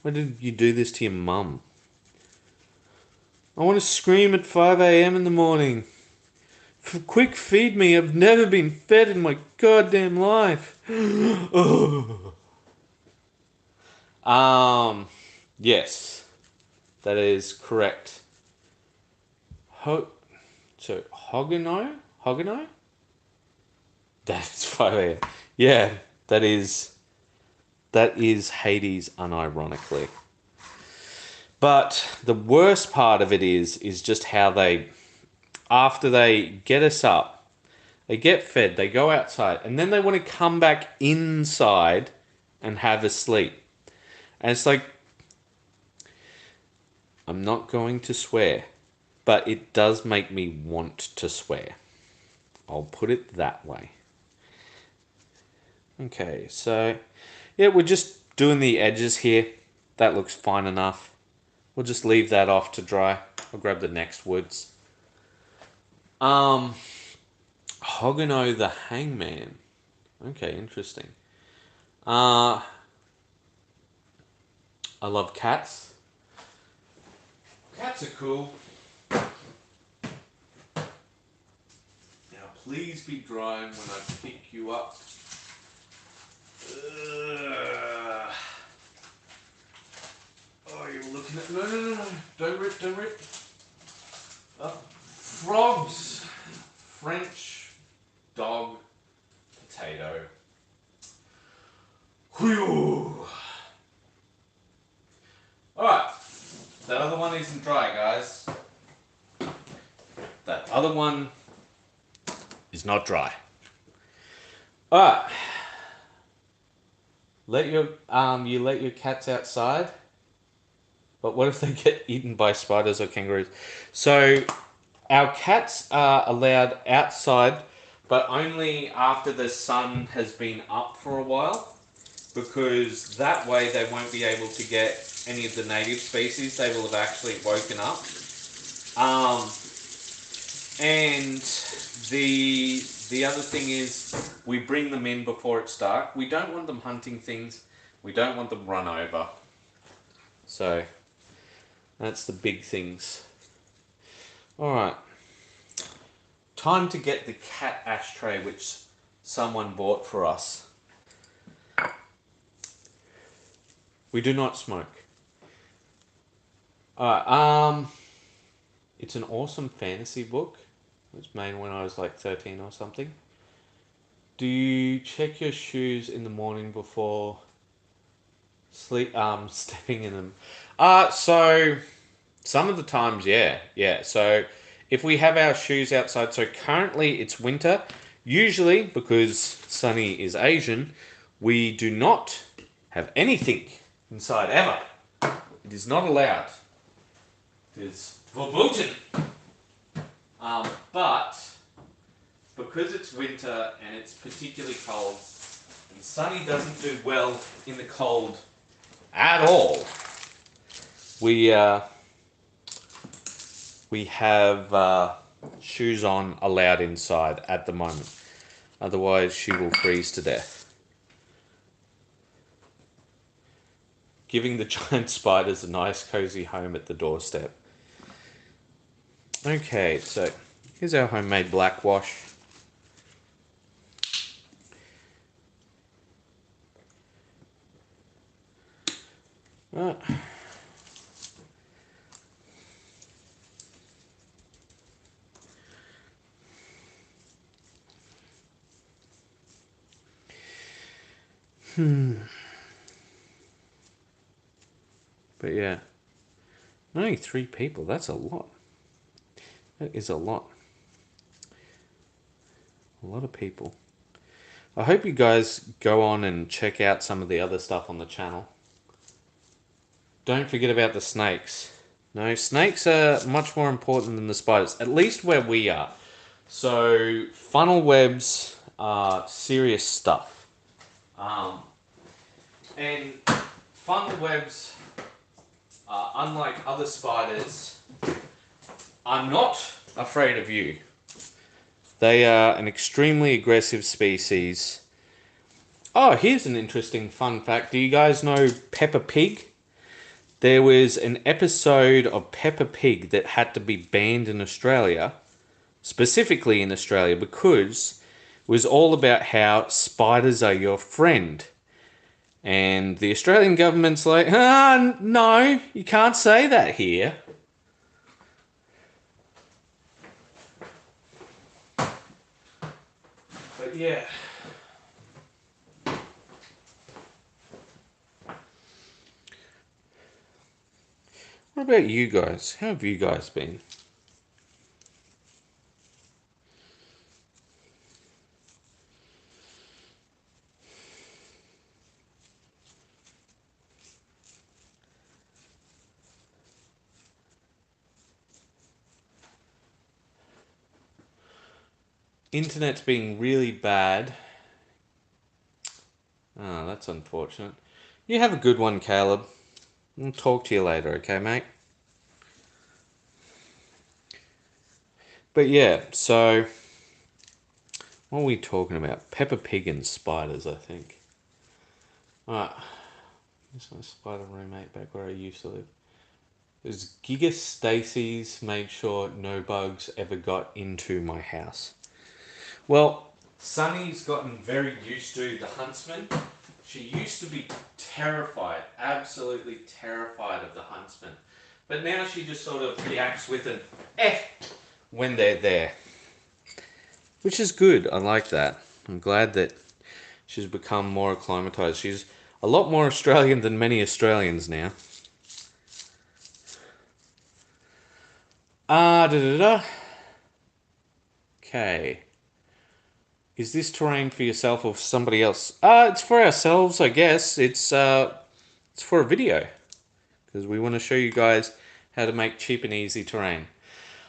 Why did you do this to your mum? I want to scream at 5 a.m. in the morning. Quick, feed me. I've never been fed in my goddamn life. Yes, that is correct. So Hogano? That's 5 a.m. Yeah, that is Hades unironically. But the worst part of it is just how they, after they get us up, they get fed, they go outside, and then they want to come back inside and have a sleep. And it's like, I'm not going to swear, but it does make me want to swear. I'll put it that way. Okay, so yeah, we're just doing the edges here. That looks fine enough. We'll just leave that off to dry. I'll grab the next woods. Hogano the Hangman. Okay, interesting. I love cats. Cats are cool. Now please be drying when I pick you up. Oh, you're looking at... No. Don't rip. Frogs. French dog potato. Whew. Alright. That other one isn't dry, guys. That other one is not dry. Alright. You let your cats outside. But what if they get eaten by spiders or kangaroos? So our cats are allowed outside, but only after the sun has been up for a while, because that way they won't be able to get any of the native species. They will have actually woken up. And the other thing is we bring them in before it's dark. We don't want them hunting things. We don't want them run over. So that's the big things. Alright. Time to get the cat ashtray which someone bought for us. We do not smoke. Alright, it's an awesome fantasy book. It was made when I was like 13 or something. Do you check your shoes in the morning before stepping in them? So some of the times, yeah. So if we have our shoes outside, so currently it's winter. Usually, because Sunny is Asian, we do not have anything inside ever. It is not allowed. It is verboten. But because it's winter and it's particularly cold, and Sunny doesn't do well in the cold at all, we have shoes on allowed inside at the moment. Otherwise, she will freeze to death. Giving the giant spiders a nice cozy home at the doorstep. Okay, so here's our homemade black wash. Right. But yeah, only 3 people. That's a lot. That is a lot. A lot of people. I hope you guys go on and check out some of the other stuff on the channel. Don't forget about the snakes. No, snakes are much more important than the spiders, at least where we are. So, funnel webs are serious stuff. And funnel webs, unlike other spiders, are not afraid of you. They are an extremely aggressive species. Oh, here's an interesting fun fact. Do you guys know Peppa Pig? There was an episode of Peppa Pig that had to be banned in Australia, specifically in Australia, because it was all about how spiders are your friend. And the Australian government's like, no, you can't say that here. But yeah. What about you guys? How have you guys been? Internet's being really bad. Oh, that's unfortunate. You have a good one, Caleb. I'll talk to you later, okay, mate? But yeah, so what are we talking about? Peppa Pig and spiders, I think. Alright. This one's spider roommate back where I used to live. There's Giga Stacy's made sure no bugs ever got into my house. Well, Sunny's gotten very used to the huntsman. She used to be terrified, absolutely terrified of the huntsman. But now she just sort of reacts with an eh when they're there. Which is good. I like that. I'm glad that she's become more acclimatized. She's a lot more Australian than many Australians now. Okay. Is this terrain for yourself or for somebody else? It's for ourselves, I guess. It's for a video. Because we want to show you guys how to make cheap and easy terrain.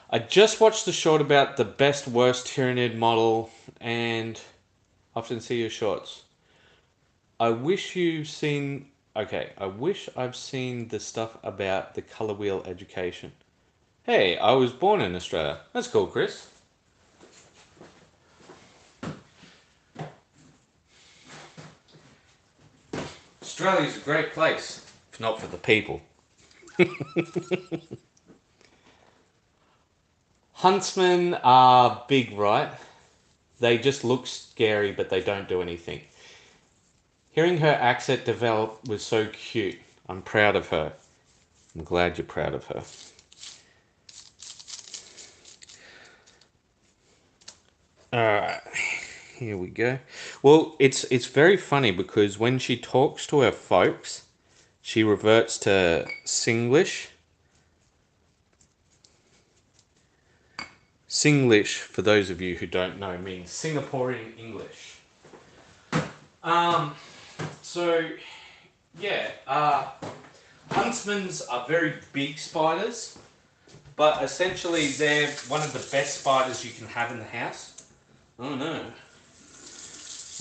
I just watched the short about the best worst Tyranid model and often see your shorts. I wish you've seen... Okay, I wish I've seen the stuff about the colour wheel education. Hey, I was born in Australia. That's cool, Chris. Australia's a great place, if not for the people. Huntsmen are big, right? They just look scary, but they don't do anything. Hearing her accent develop was so cute. I'm proud of her. I'm glad you're proud of her. Alright, here we go. Well, it's very funny because when she talks to her folks, she reverts to Singlish. Singlish, for those of you who don't know, means Singaporean English. So, yeah, huntsmans are very big spiders, but essentially they're one of the best spiders you can have in the house. Oh no,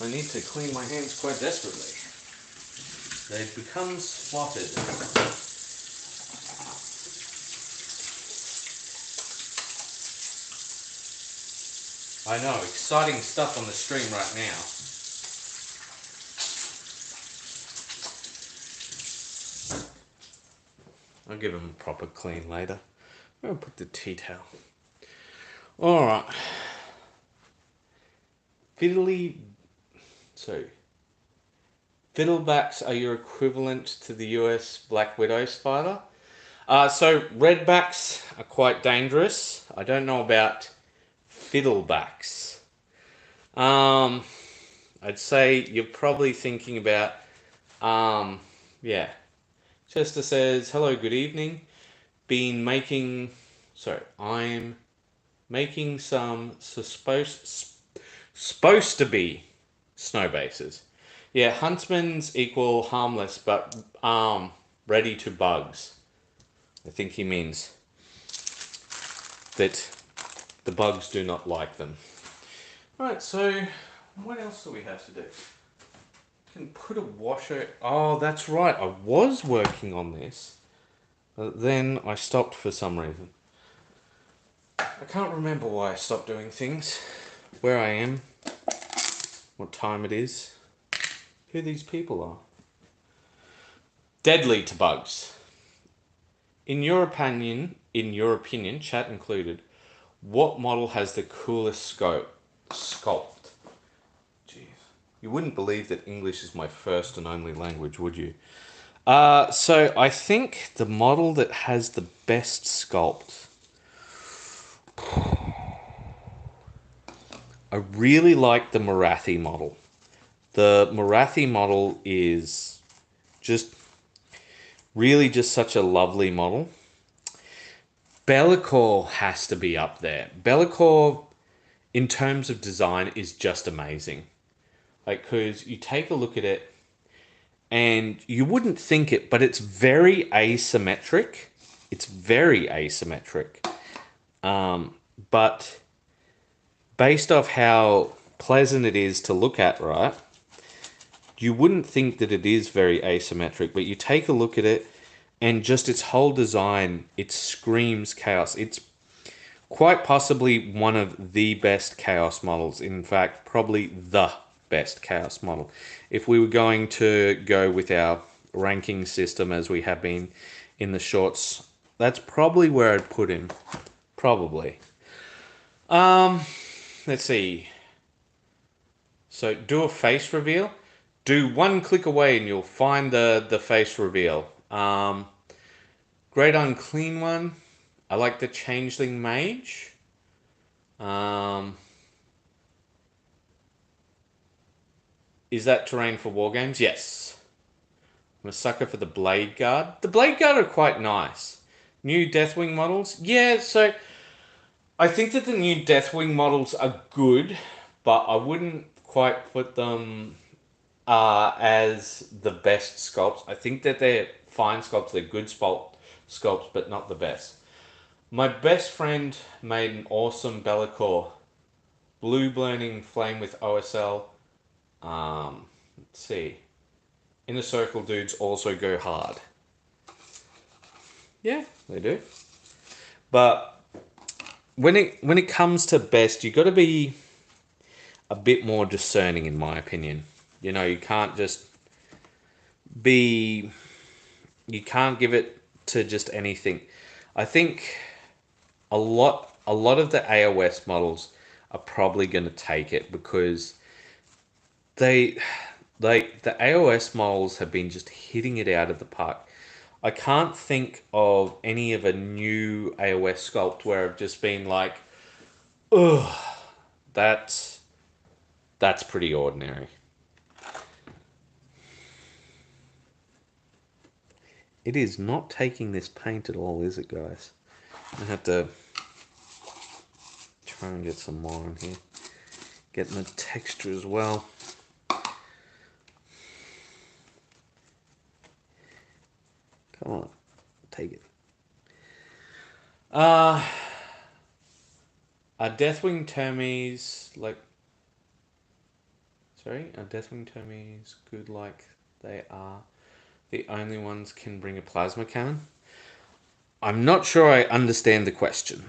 I need to clean my hands quite desperately. They've become spotted. I know, exciting stuff on the stream right now. I'll give them a proper clean later. I'll put the tea towel. Alright. Fiddlebacks are your equivalent to the US Black Widow spider. So redbacks are quite dangerous. I don't know about fiddlebacks. I I'd say you're probably thinking about, yeah. Chester says, hello, good evening. I'm making some supposed to be snow bases. Yeah, huntsmen's equal harmless, but ready to bugs. I think he means that the bugs do not like them. Right, so what else do we have to do? Can put a washer. Oh, that's right. I was working on this, but then I stopped for some reason. I can't remember why I stopped doing things. Where I am, what time it is, who these people are. Deadly to bugs. In your opinion, chat included, what model has the coolest sculpt? Jeez. You wouldn't believe that English is my first and only language, would you? So I think the model that has the best sculpt. I really like the Marathi model. The Marathi model is just really just such a lovely model. Bellicor has to be up there. Bellicor, in terms of design, is just amazing. Like, because you take a look at it, and you wouldn't think it, but it's very asymmetric. It's very asymmetric. But based off how pleasant it is to look at, right? You wouldn't think that it is very asymmetric, but you take a look at it, and just its whole design, it screams chaos. It's quite possibly one of the best chaos models. In fact, probably the best chaos model. If we were going to go with our ranking system as we have been in the shorts, that's probably where I'd put him. Probably. Let's see. So do a face reveal. Do one click away and you'll find the face reveal. Great Unclean One. I like the Changeling Mage. Is that terrain for war games? Yes. I'm a sucker for the Blade Guard. The Blade Guard are quite nice. New Deathwing models? Yeah, so I think that the new Deathwing models are good, but I wouldn't quite put them as the best sculpts. I think that they're fine sculpts, they're good sculpts, but not the best. My best friend made an awesome Bellicor. Blue Burning Flame with OSL. Let's see. Inner Circle dudes also go hard. Yeah, they do. But when it comes to best, you got to be a bit more discerning, in my opinion. You know, you can't just be. You can't give it to just anything. I think a lot of the AOS models are probably going to take it because the AOS models have been just hitting it out of the park. I can't think of any of a new AOS sculpt where I've just been like, ugh, that's pretty ordinary. It is not taking this paint at all, is it, guys? I have to try and get some more in here. Getting the texture as well. Come on, take it. Are Deathwing Termies like... Sorry, are Deathwing Termies good like they are? The only ones can bring a plasma cannon? I'm not sure I understand the question.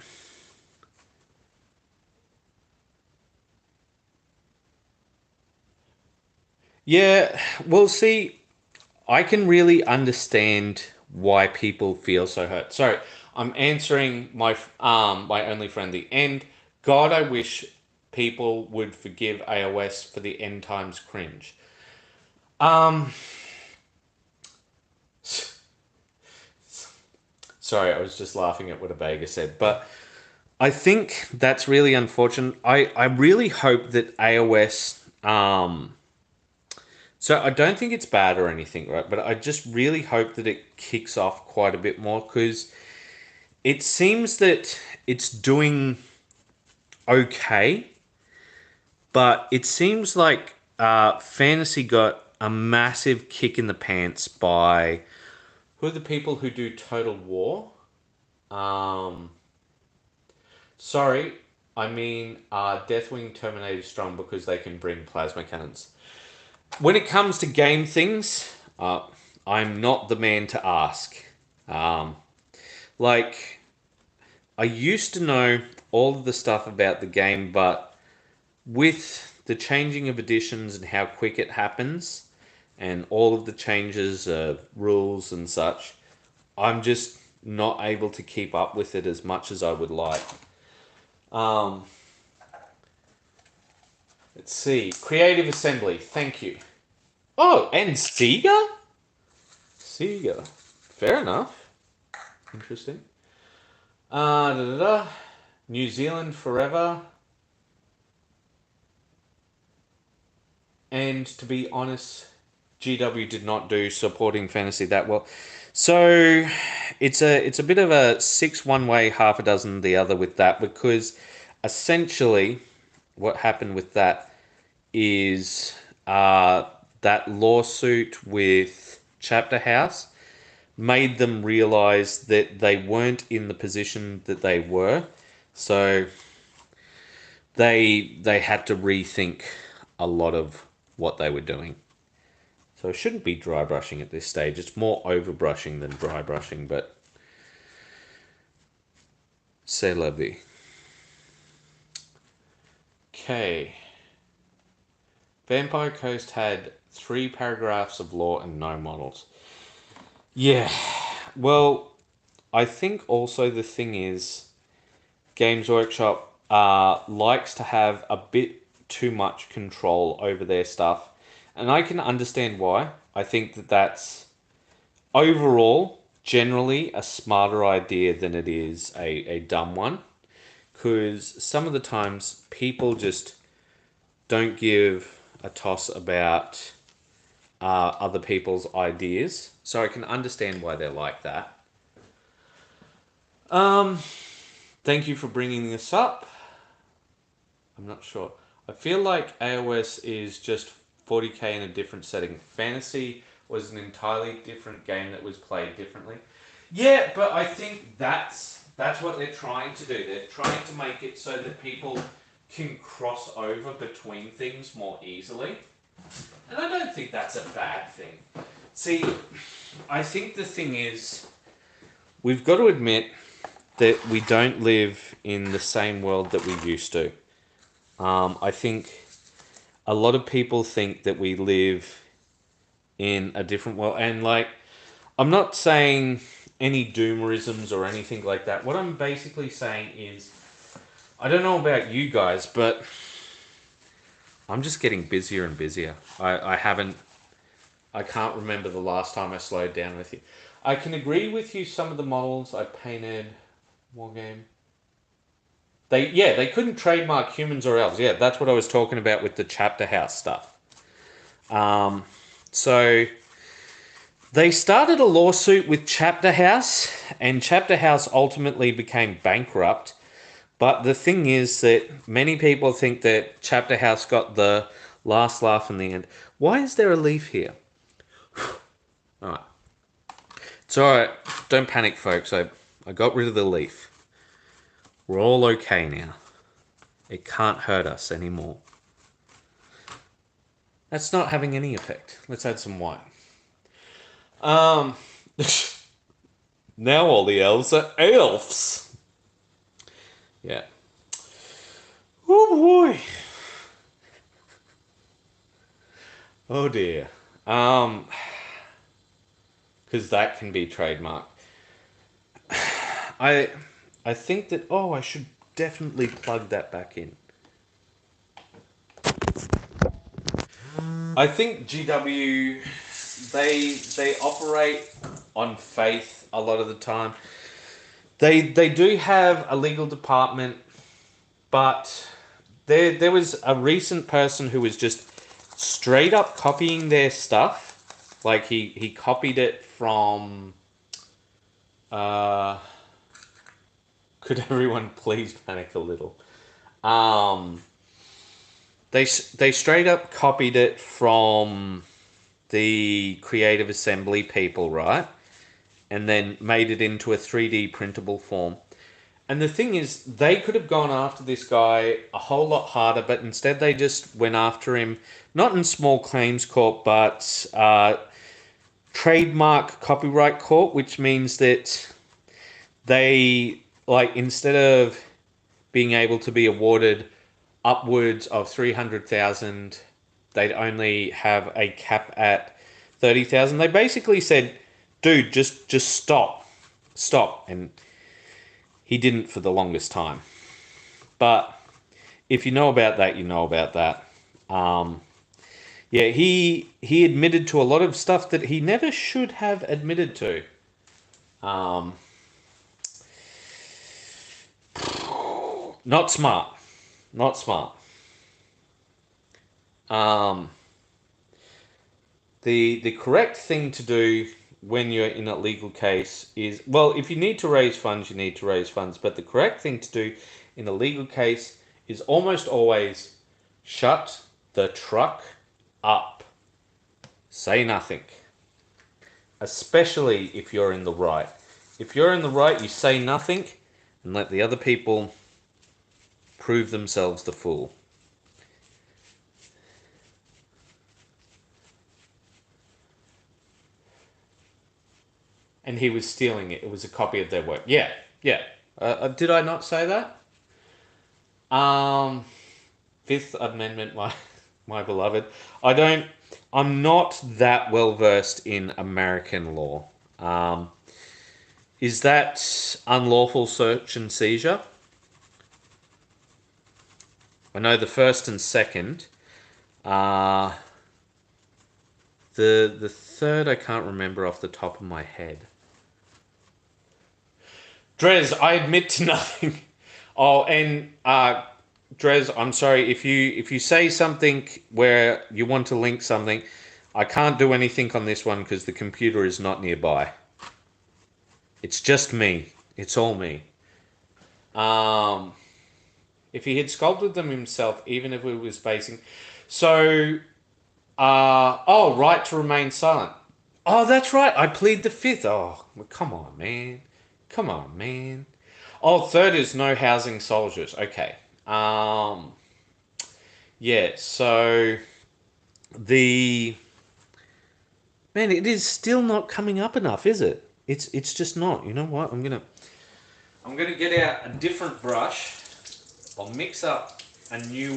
Yeah, well, see, I can really understand why people feel so hurt. Sorry, I'm answering my only friendly end. God, I wish people would forgive AOS for the end times cringe. Sorry, I was just laughing at what a Vega said, but I think that's really unfortunate. I really hope that AOS So I don't think it's bad or anything, right? But I just really hope that it kicks off quite a bit more because it seems that it's doing okay, but it seems like fantasy got a massive kick in the pants by who are the people who do Total War? Um, sorry, I mean Deathwing Terminator Strong because they can bring plasma cannons. When it comes to game things, I'm not the man to ask. Um, like, I used to know all of the stuff about the game, but with the changing of editions and how quick it happens, and all of the changes of rules and such, I'm just not able to keep up with it as much as I would like. Um, let's see. Creative Assembly, thank you. Oh, and Sega? Sega. Fair enough. Interesting. Da, da, da. New Zealand forever. And to be honest, GW did not do supporting fantasy that well. So it's a bit of a six one way, half a dozen the other with that because essentially what happened with that is that lawsuit with Chapter House made them realize that they weren't in the position that they were. So they had to rethink a lot of what they were doing. So it shouldn't be dry brushing at this stage. It's more over brushing than dry brushing, but c'est la vie. Okay. Vampire Coast had 3 paragraphs of lore and no models. Yeah. Well, I think also the thing is Games Workshop likes to have a bit too much control over their stuff. And I can understand why. I think that that's overall generally a smarter idea than it is a dumb one. Because some of the times people just don't give a toss about other people's ideas. So I can understand why they're like that. Um, Thank you for bringing this up. I'm not sure. I feel like AOS is just 40k in a different setting. Fantasy was an entirely different game that was played differently. Yeah, but I think that's what they're trying to do. They're trying to make it so that people can cross over between things more easily. And I don't think that's a bad thing. See, I think the thing is, we've got to admit that we don't live in the same world that we used to. I think a lot of people think that we live in a different world. And, like, I'm not saying any doomerisms or anything like that. What I'm basically saying is, I don't know about you guys, but I'm just getting busier and busier. I can't remember the last time I slowed down with you. I can agree with you, some of the models I painted, Wargame. They couldn't trademark humans or elves. Yeah, that's what I was talking about with the Chapter House stuff. So they started a lawsuit with Chapter House, and Chapter House ultimately became bankrupt. But the thing is that many people think that Chapter House got the last laugh in the end. Why is there a leaf here? Alright. It's alright. Don't panic, folks. I got rid of the leaf. We're all okay now. It can't hurt us anymore. That's not having any effect. Let's add some wine. Now all the elves are elves. Yeah. Oh boy. Oh dear. Because that can be trademarked. I think that I should definitely plug that back in. I think GW they operate on faith a lot of the time. They do have a legal department, but there was a recent person who was just straight up copying their stuff. Like he copied it from could everyone please panic a little? They straight up copied it from the Creative Assembly people, right? And then made it into a 3D printable form. And the thing is, they could have gone after this guy a whole lot harder, but instead they just went after him, not in small claims court, but trademark copyright court, which means that they, like, instead of being able to be awarded upwards of 300,000, they'd only have a cap at 30,000. They basically said, dude, just stop. And he didn't for the longest time. But if you know about that, you know about that. Yeah, he admitted to a lot of stuff that he never should have admitted to. Not smart. Not smart. The correct thing to do when you're in a legal case is, well, if you need to raise funds, you need to raise funds. But the correct thing to do in a legal case is almost always shut the truck up. Say nothing. Especially if you're in the right. If you're in the right, you say nothing and let the other people prove themselves the fool. And he was stealing it. It was a copy of their work. Yeah. Did I not say that? Fifth Amendment, my beloved. I'm not that well versed in American law. Is that unlawful search and seizure? I know the first and second. The third I can't remember off the top of my head. Drez, I admit to nothing. Oh, and Drez, I'm sorry if you say something where you want to link something, I can't do anything on this one because the computer is not nearby. It's just me. It's all me. If he had sculpted them himself, even if it was facing, so right to remain silent. Oh, that's right. I plead the fifth. Oh, come on, man. Come on, man. Oh, third is no housing soldiers. Okay. Yeah, so the man, it is still not coming up enough, is it? It's just not. You know what? I'm gonna get out a different brush. I'll mix up a new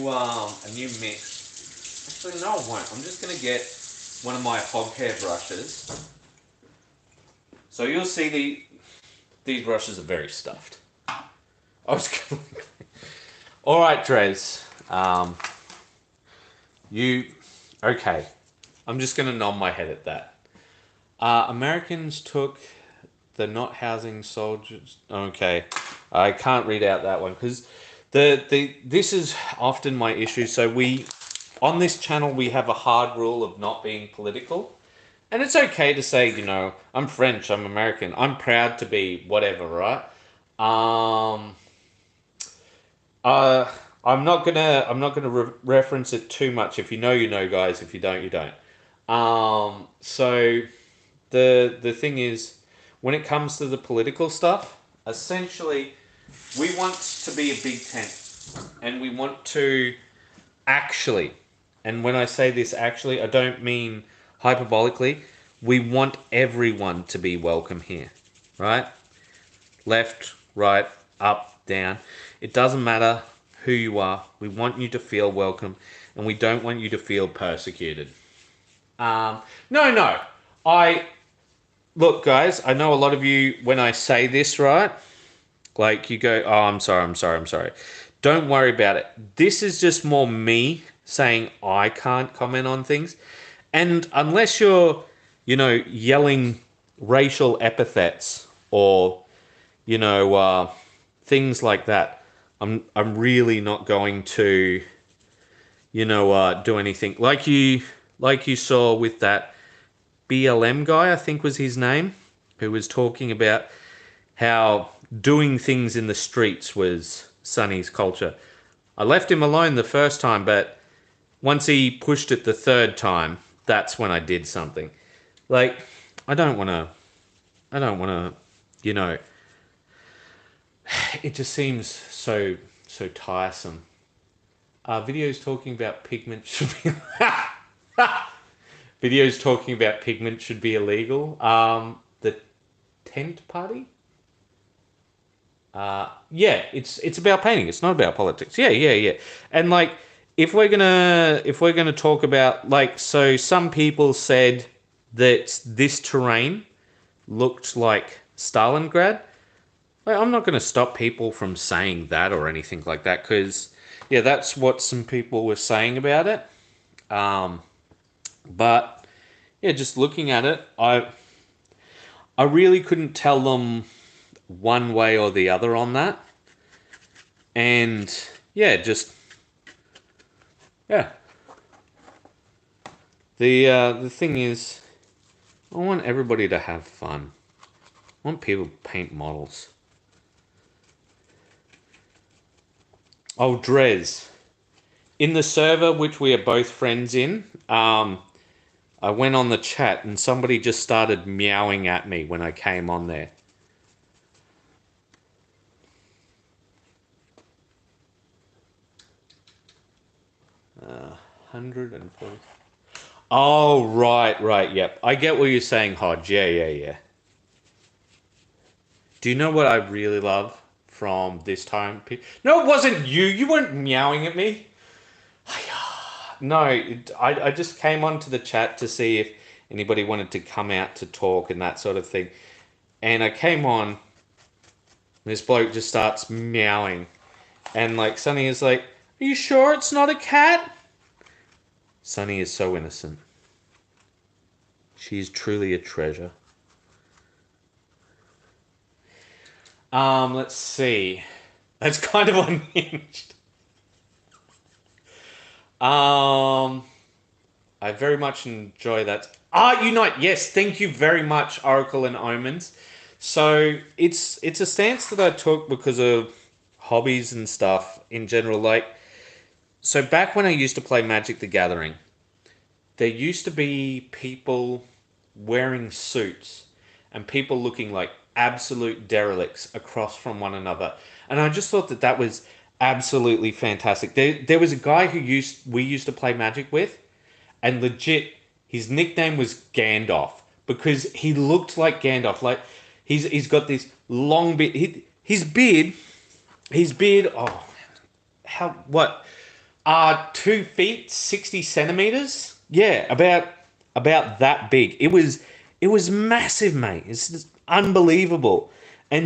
mix. Actually, no, I won't. I'm just gonna get one of my hog hair brushes. So you'll see these brushes are very stuffed. I was going. All right, Drez. Okay. I'm just going to nod my head at that. Americans took the not housing soldiers. Okay. I can't read out that one because this is often my issue. So on this channel, we have a hard rule of not being political. And it's okay to say, I'm French, I'm American, I'm proud to be whatever, right? I'm not gonna reference it too much. If you know, you know, guys. If you don't, you don't. So the thing is, when it comes to the political stuff, essentially, we want to be a big tent, and we want to actually, and when I say this actually, I don't mean hyperbolically, we want everyone to be welcome here, right? Left, right, up, down. It doesn't matter who you are. We want you to feel welcome, and we don't want you to feel persecuted. No. Look, guys, I know a lot of you, when I say this, right? Like you go, oh, I'm sorry. Don't worry about it. This is just more me saying I can't comment on things. And unless you're, yelling racial epithets or, things like that, I'm really not going to, do anything like you saw with that BLM guy, I think was his name, who was talking about how doing things in the streets was Sonny's culture. I left him alone the first time, but once he pushed it the third time, that's when I did something. Like, I don't want to, you know, it just seems so tiresome. Videos talking about pigment should be videos talking about pigment should be illegal. The tent party. Yeah, it's about painting. It's not about politics. Yeah. And like, if we're gonna talk about, like, so some people said that this terrain looked like Stalingrad. Like, I'm not going to stop people from saying that or anything like that, because yeah, that's what some people were saying about it. But yeah, just looking at it, I really couldn't tell them one way or the other on that. And yeah, just yeah. The thing is, I want everybody to have fun. I want people to paint models. Oh, Drez. In the server, which we are both friends in, I went on the chat and somebody just started meowing at me when I came on there. Uh, 140. Oh, right, yep. I get what you're saying, Hodge. Yeah. Do you know what I really love from this time? No, it wasn't you. You weren't meowing at me. No, I just came onto the chat to see if anybody wanted to come out to talk and that sort of thing. And I came on, and this bloke just starts meowing. And like, Sunny is like, "Are you sure it's not a cat?" Sunny is so innocent. She is truly a treasure. Let's see. That's kind of unhinged. I very much enjoy that. Unite. Yes, thank you very much, Oracle and Omens. So it's a stance that I took because of hobbies and stuff in general. Like, so back when I used to play Magic the Gathering, there used to be people wearing suits and people looking like absolute derelicts across from one another. And I just thought that was absolutely fantastic. There was a guy we used to play Magic with, and legit, his nickname was Gandalf because he looked like Gandalf. Like, he's got this long beard. His beard. Oh, how what? 2 feet 60 centimeters. Yeah, about that big. It was massive, mate. It's just unbelievable, and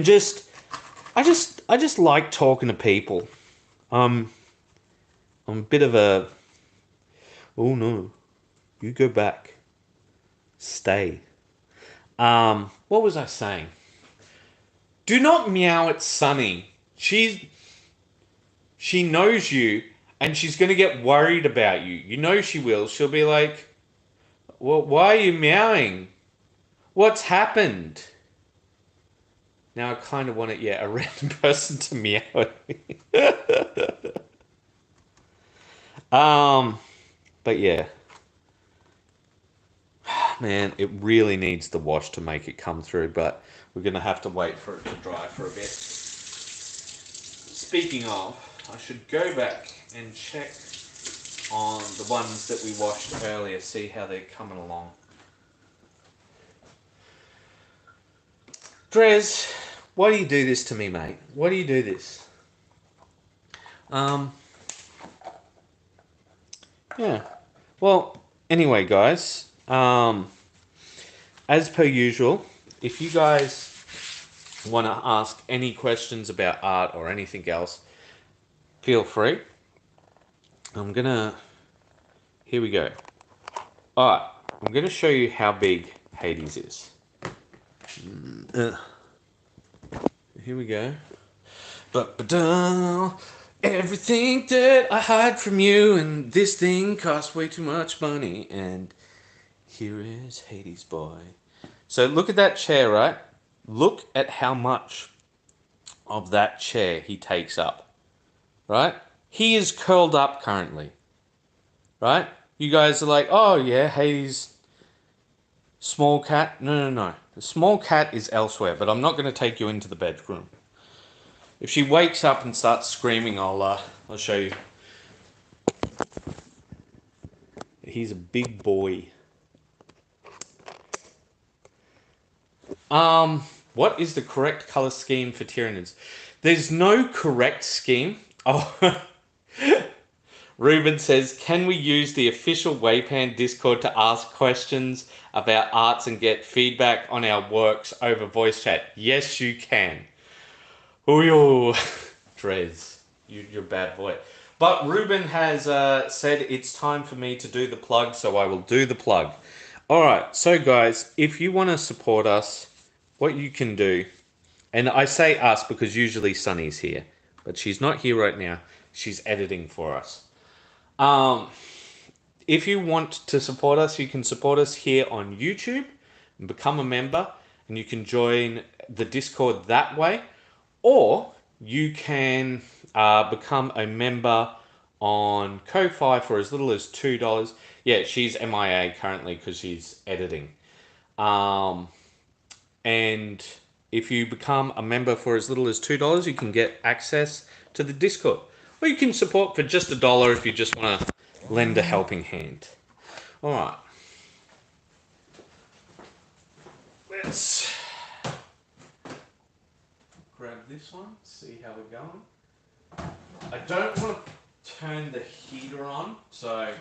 I just like talking to people. I'm a bit of a. Oh no. You go back. Stay. What was I saying? Do not meow at Sunny. She knows you, and she's gonna get worried about you. You know she will. She'll be like, "Well, why are you meowing? What's happened?" Now I kind of want it, a random person to meow at me. But yeah. Man, it really needs the wash to make it come through, but we're going to have to wait for it to dry for a bit. Speaking of, I should go back and check on the ones that we washed earlier, see how they're coming along. Drez, why do you do this to me, mate? Why do you do this? Yeah. Well, anyway, guys, as per usual, if you guys want to ask any questions about art or anything else, feel free. Here we go. Alright, I'm gonna show you how big Hades is. Here we go. Everything that I hide from you, and this thing costs way too much money, and here is Hades boy. So look at that chair, right? Look at how much of that chair he takes up, right? He is curled up currently, right? You guys are like, oh yeah, Hades, small cat. No, no, no. The small cat is elsewhere, but I'm not going to take you into the bedroom. If she wakes up and starts screaming, I'll show you. He's a big boy. What is the correct color scheme for Tyranids? There's no correct scheme. Oh, Ruben says, can we use the official WAYPN Discord to ask questions about arts and get feedback on our works over voice chat? Yes, you can. Ooh, Drez, you're a bad boy. But Ruben has said it's time for me to do the plug, so I will do the plug. Alright, so guys, if you want to support us, what you can do, and I say us because usually Sunny's here, but she's not here right now. She's editing for us. If you want to support us, you can support us here on YouTube and become a member, and you can join the Discord that way, or you can become a member on Ko-Fi for as little as $2. Yeah, she's MIA currently because she's editing. And if you become a member for as little as $2, you can get access to the Discord. Or you can support for just $1 if you just want to lend a helping hand. Alright. Let's grab this one, see how we're going. I don't want to turn the heater on, so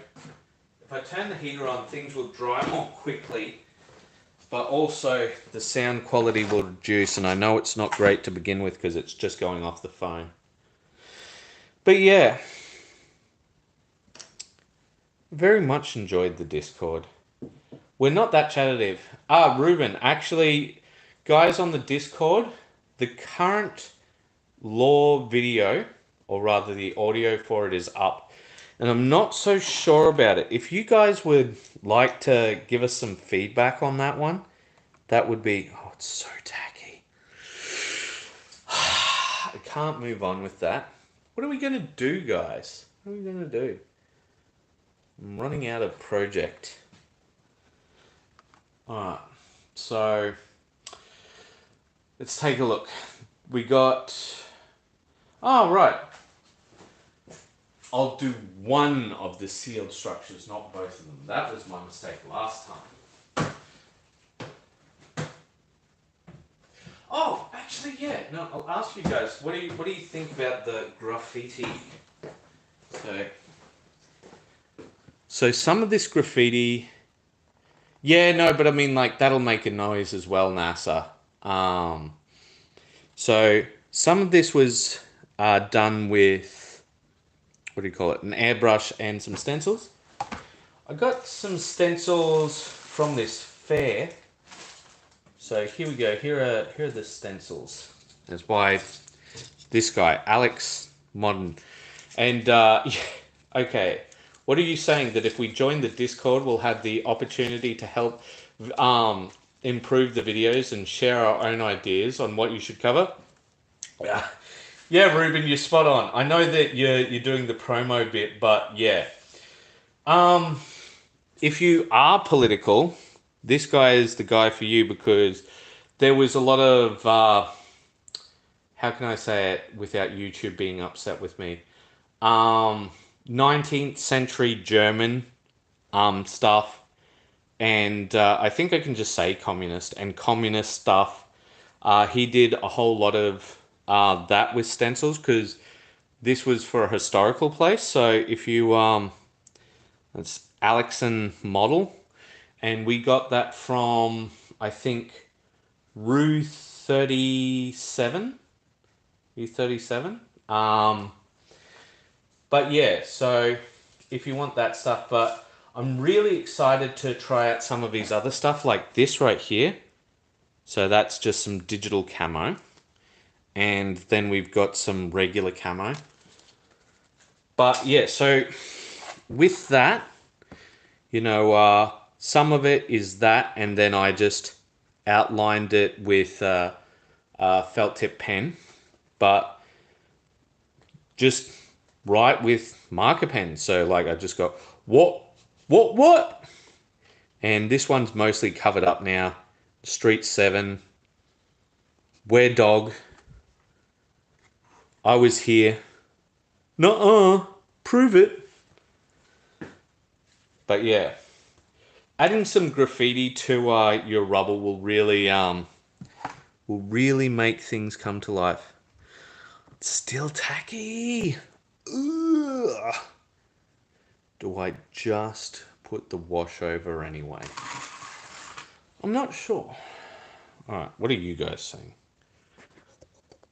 if I turn the heater on, things will dry more quickly, but also the sound quality will reduce, and I know it's not great to begin with because it's just going off the phone. But yeah, very much enjoyed the Discord. We're not that chattive. Ruben, actually, guys on the Discord, the current lore video, or rather the audio for it, is up. And I'm not so sure about it. If you guys would like to give us some feedback on that one, that would be... Oh, it's so tacky. I can't move on with that. What are we going to do, guys? What are we going to do? I'm running out of project. Alright, so let's take a look. We got... Oh, right. I'll do one of the sealed structures, not both of them. That was my mistake last time. Oh, actually, yeah. No, I'll ask you guys. What do you think about the graffiti? So some of this graffiti. Yeah, no, but I mean, like, that'll make a noise as well, NASA. So some of this was done with, what do you call it, an airbrush and some stencils. I got some stencils from this fair. So here we go. Here are the stencils. That's by this guy, Alex Modern. And yeah, okay. What are you saying? That if we join the Discord, we'll have the opportunity to help improve the videos and share our own ideas on what you should cover? Yeah. Yeah, Ruben, you're spot on. I know that you're doing the promo bit, but yeah. If you are political, this guy is the guy for you, because there was a lot of how can I say it without YouTube being upset with me? 19th century German stuff, and I think I can just say communist and communist stuff. He did a whole lot of that with stencils, because this was for a historical place. So if you it's Alexan model, and we got that from, I think, Rue 37. Rue 37. But yeah, so if you want that stuff, but I'm really excited to try out some of these other stuff, like this right here. So that's just some digital camo. And then we've got some regular camo. But yeah, so with that, you know, some of it is that, and then I just outlined it with a felt tip pen, but just write with marker pens. So like I just got what, and this one's mostly covered up now. Street 7, where dog, I was here, nuh-uh, prove it. But yeah, adding some graffiti to your rubble will really make things come to life. It's still tacky. Ugh. Do I just put the wash over anyway? I'm not sure. Alright, what are you guys saying?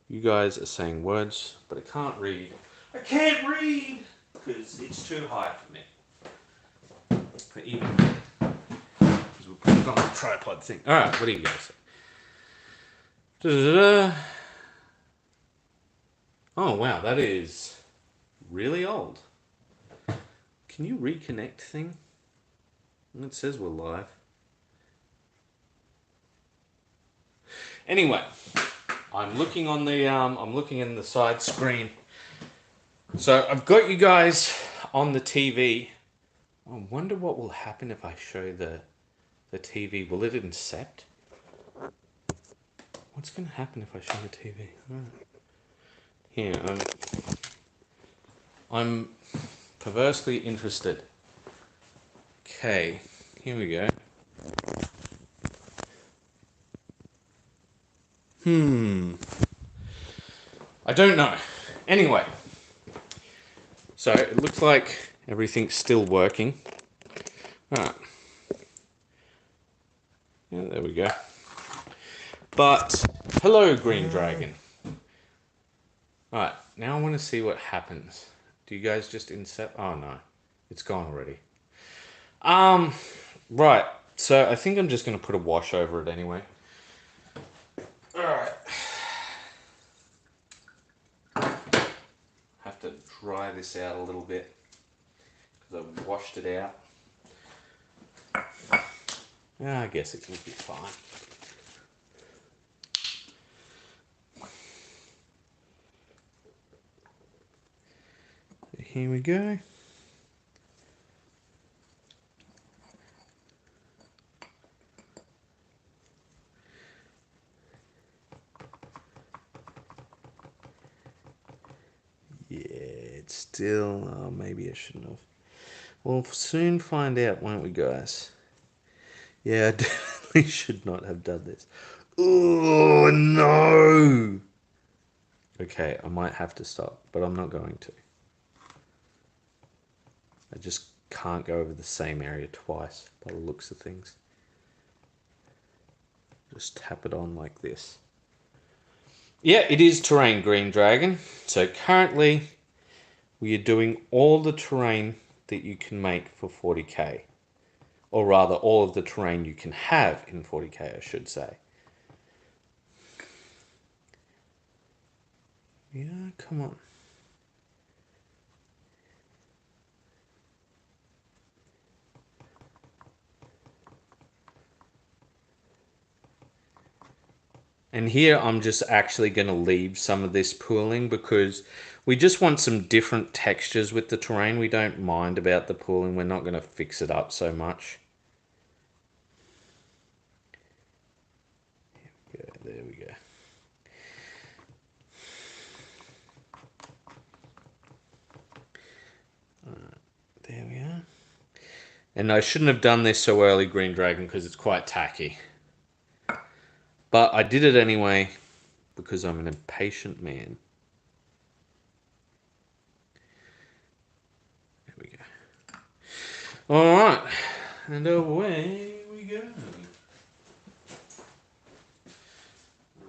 You guys are saying words, but I can't read. I can't read! Because it's too high for me. But even because we'll put it on the tripod thing. Alright, what do you guys say? Da-da-da-da. Oh wow, that is really old. Can you reconnect thing? It says we're live. Anyway, I'm looking on the I'm looking in the side screen. So I've got you guys on the TV. I wonder what will happen if I show the TV. Will it incept? What's going to happen if I show the TV? Here, I'm perversely interested. Okay, here we go. I don't know. Anyway, so it looks like everything's still working. Alright. Yeah, there we go. But, hello, Green Dragon. Alright, now I want to see what happens. Do you guys just incept? Oh no, it's gone already. Right, so I think I'm just going to put a wash over it anyway. Alright. Have to dry this out a little bit because I've washed it out. I guess it can be fine. Here we go. Yeah, it's still... Oh, maybe I shouldn't have. We'll soon find out, won't we, guys? Yeah, I definitely should not have done this. Oh, no! Okay, I might have to stop, but I'm not going to. I just can't go over the same area twice by the looks of things. Just tap it on like this. Yeah, it is terrain, Green Dragon. So currently, we are doing all the terrain that you can make for 40k. Or rather, all of the terrain you can have in 40k, I should say. Yeah, come on. And here I'm just actually going to leave some of this pooling because we just want some different textures with the terrain. We don't mind about the pooling. We're not going to fix it up so much. Yeah, there we go. There we are. And I shouldn't have done this so early, Green Dragon, because it's quite tacky. But I did it anyway because I'm an impatient man. There we go. Alright, and away we go. I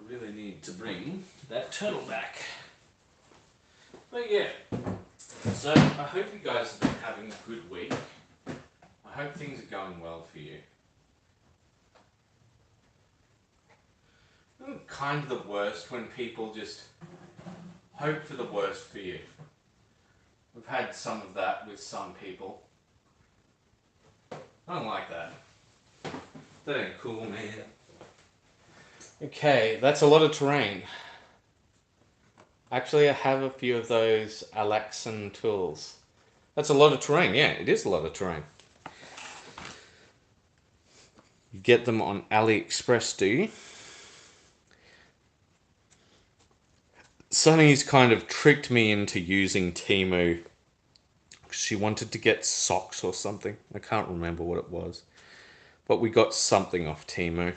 really need to bring that turtle back. But yeah, so I hope you guys have been having a good week. I hope things are going well for you. Isn't it kind of the worst when people just hope for the worst for you? We've had some of that with some people. I don't like that. That ain't cool, man. Okay, that's a lot of terrain. Actually, I have a few of those Alexan tools. That's a lot of terrain. Yeah, it is a lot of terrain. You get them on AliExpress, do you? Sunny's kind of tricked me into using Temu. She wanted to get socks or something. I can't remember what it was. But we got something off Temu.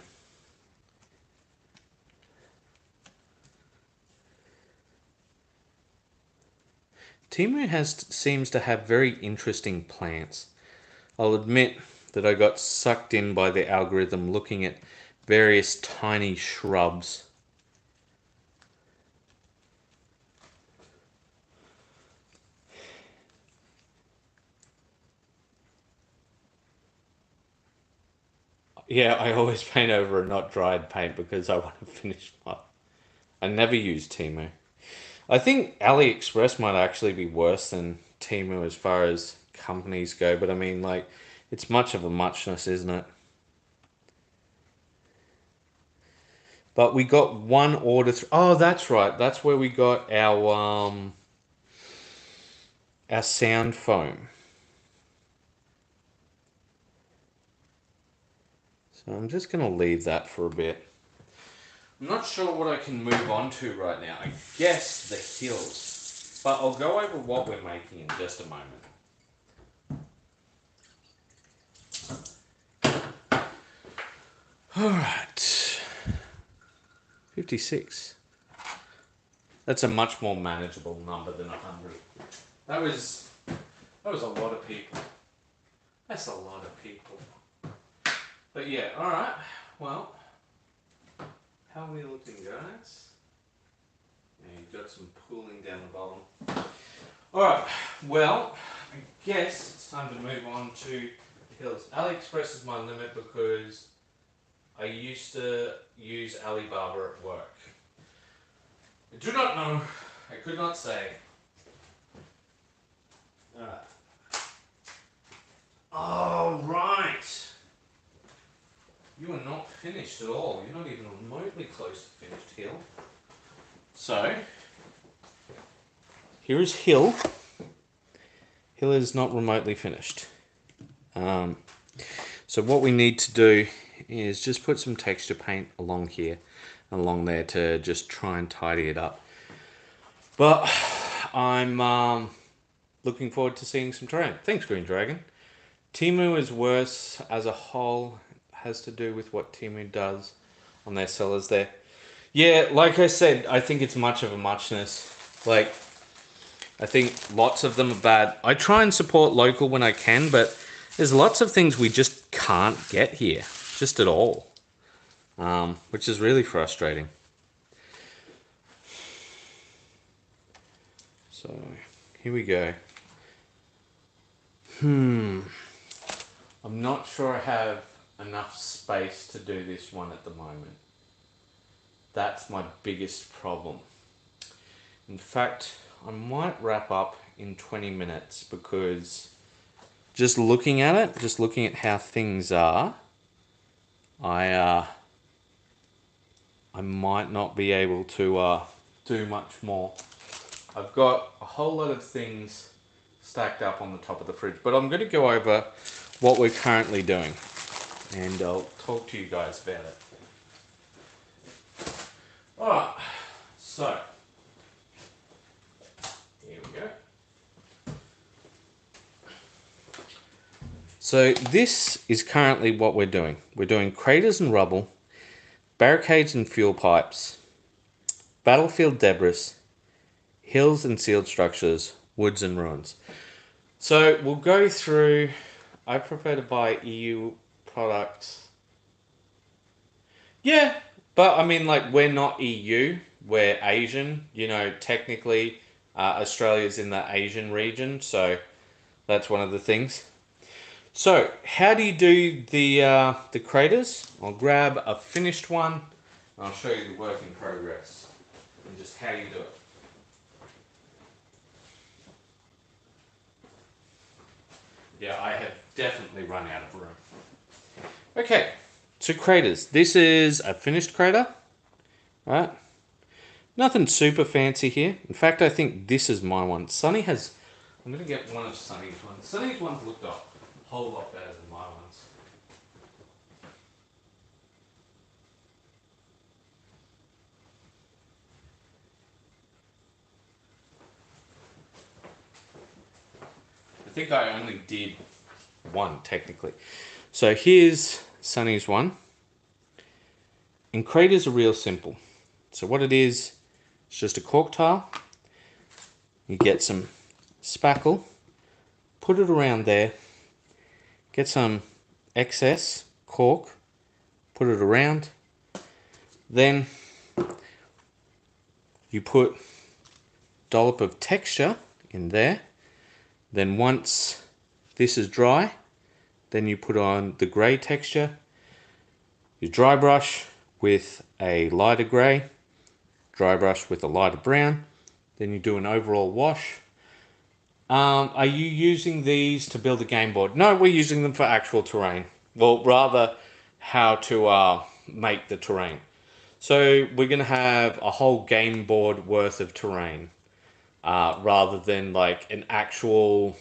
Temu seems to have very interesting plants. I'll admit that I got sucked in by the algorithm looking at various tiny shrubs. Yeah, I always paint over a not dried paint because I want to finish my... I never use Temu. I think AliExpress might actually be worse than Temu as far as companies go, but I mean, like, it's much of a muchness, isn't it? But we got one order. Oh, that's right. That's where we got our sound foam. So I'm just going to leave that for a bit. I'm not sure what I can move on to right now. I guess the hills. But I'll go over what we're making in just a moment. Alright. 56. That's a much more manageable number than 100. That was a lot of people. That's a lot of people. But yeah, alright. Well, how are we looking, guys? Yeah, you've got some pooling down the bottom. Alright, well, I guess it's time to move on to the hills. AliExpress is my limit because I used to use Alibaba at work. I do not know. I could not say. Alright. Oh, right. You are not finished at all. You're not even remotely close to finished, Hill. So, here is Hill. Hill is not remotely finished. So what we need to do is just put some texture paint along here, along there to just try and tidy it up. But I'm looking forward to seeing some terrain. Thanks, Green Dragon. Temu is worse as a whole. Has to do with what Temu does on their sellers there. Yeah, like I said, I think it's much of a muchness. Like, I think lots of them are bad. I try and support local when I can, but there's lots of things we just can't get here, just at all, which is really frustrating. So, here we go. I'm not sure I have enough space to do this one at the moment. That's my biggest problem. In fact, I might wrap up in 20 minutes because just looking at it, just looking at how things are, I might not be able to do much more. I've got a whole lot of things stacked up on the top of the fridge, but I'm going to go over what we're currently doing and I'll talk to you guys about it. Alright, so here we go. So this is currently what we're doing. We're doing craters and rubble, barricades and fuel pipes, battlefield debris, hills and sealed structures, woods and ruins. So we'll go through. I prefer to buy EU products. Yeah, but I mean, like, we're not EU, we're Asian. You know, technically, Australia's in the Asian region, so that's one of the things. So, how do you do the craters? I'll grab a finished one, and I'll show you the work in progress, and just how you do it. Yeah, I have definitely run out of room. Okay, so craters. This is a finished crater, right? Nothing super fancy here. In fact, I think this is my one. Sunny has... I'm going to get one of Sunny's ones. Sunny's ones looked a whole lot better than my ones. I think I only did one, technically. So here's Sunny's one. And craters are real simple. So what it is, it's just a cork tile. You get some spackle, put it around there, get some excess cork, put it around, then you put a dollop of texture in there. Then once this is dry, then you put on the grey texture. You dry brush with a lighter grey, dry brush with a lighter brown, then you do an overall wash. Are you using these to build a game board? No, we're using them for actual terrain. Well, rather how to make the terrain. So we're going to have a whole game board worth of terrain rather than like an actual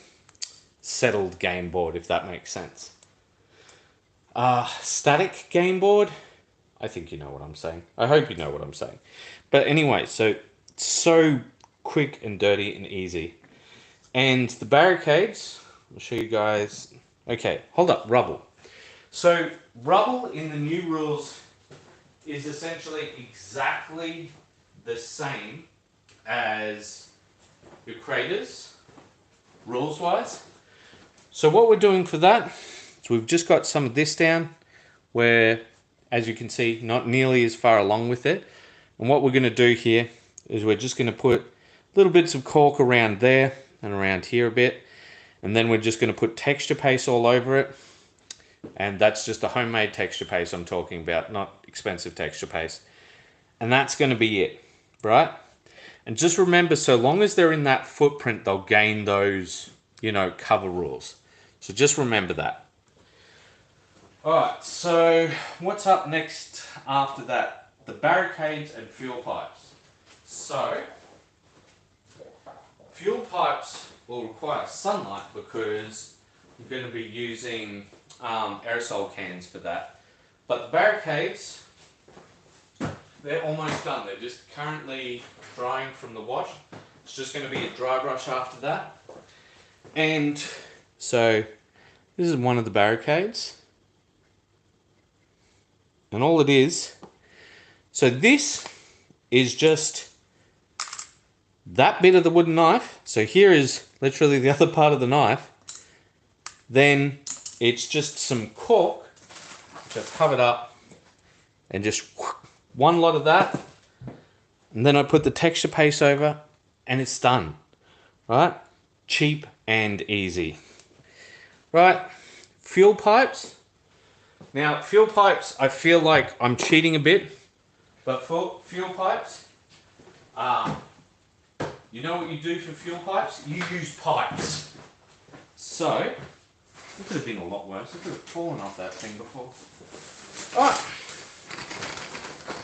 settled game board, if that makes sense. Static game board, I think you know what I'm saying. I hope you know what I'm saying. But anyway, so quick and dirty and easy. And the barricades, I'll show you guys. Okay, hold up, rubble. So rubble in the new rules is essentially exactly the same as your craters, rules-wise. So what we're doing for that is we've just got some of this down where, as you can see, not nearly as far along with it. And what we're going to do here is we're just going to put little bits of cork around there and around here a bit. And then we're just going to put texture paste all over it. And that's just a homemade texture paste I'm talking about, not expensive texture paste. And that's going to be it, right? And just remember, so long as they're in that footprint, they'll gain those, you know, cover rules. So just remember that. Alright, so what's up next after that? The barricades and fuel pipes. So, fuel pipes will require sunlight because you're going to be using aerosol cans for that. But the barricades, they're almost done. They're just currently drying from the wash. It's just going to be a dry brush after that. And so this is one of the barricades. And all it is, so this is just that bit of the wooden knife. So here is literally the other part of the knife. Then it's just some cork, which I've covered up, and just one lot of that. And then I put the texture paste over, and it's done. Right? Cheap and easy. Right? Fuel pipes. Now, fuel pipes, I feel like I'm cheating a bit, but for fuel pipes, you know what you do for fuel pipes? You use pipes. So, it could have been a lot worse. It could have fallen off that thing before. Alright,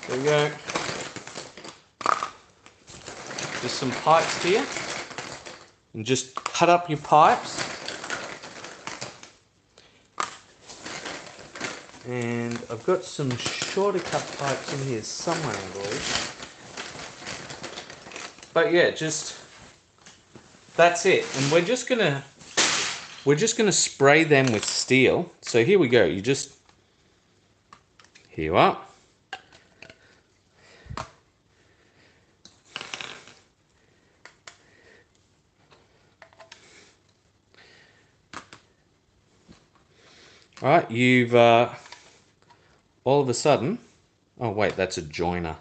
there we go. Just some pipes here, and just cut up your pipes. And I've got some shorter cut pipes in here somewhere, I believe. But yeah, just that's it. And we're just gonna spray them with steel. So here we go. You just here you are. All right, you've all of a sudden, oh wait, that's a joiner.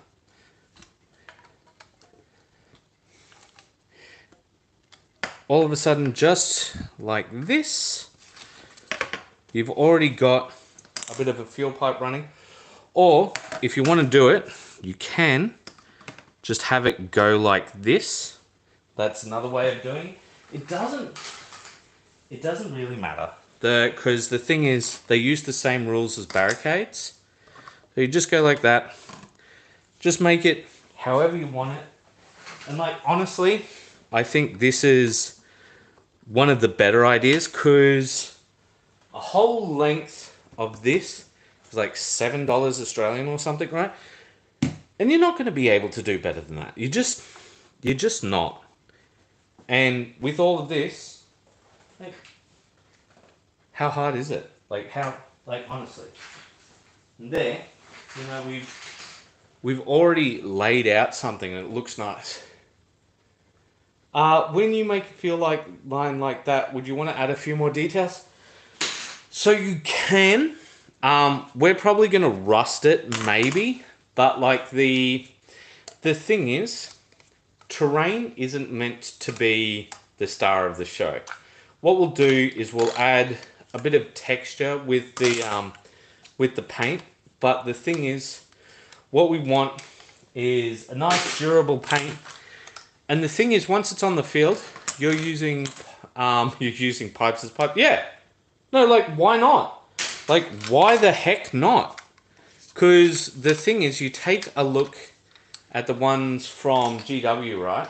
All of a sudden, just like this, you've already got a bit of a fuel pipe running. Or if you want to do it, you can just have it go like this. That's another way of doing it. It doesn't it doesn't really matter. Because the thing is, they use the same rules as barricades. So you just go like that. Just make it however you want it. And like, honestly, I think this is one of the better ideas, because a whole length of this is like $7 Australian or something, right? And you're not going to be able to do better than that. You're just not. And with all of this, like, how hard is it? Like, honestly. And there, you know, we've already laid out something and it looks nice. When you make it feel like line like that, would you want to add a few more details? So you can. We're probably going to rust it, maybe. But like the thing is, terrain isn't meant to be the star of the show. What we'll do is we'll add a bit of texture with the paint. But the thing is, what we want is a nice durable paint. And the thing is, once it's on the field, you're using pipes as pipe. Yeah. No, like, why not? Like, why the heck not? Because the thing is, you take a look at the ones from GW, right?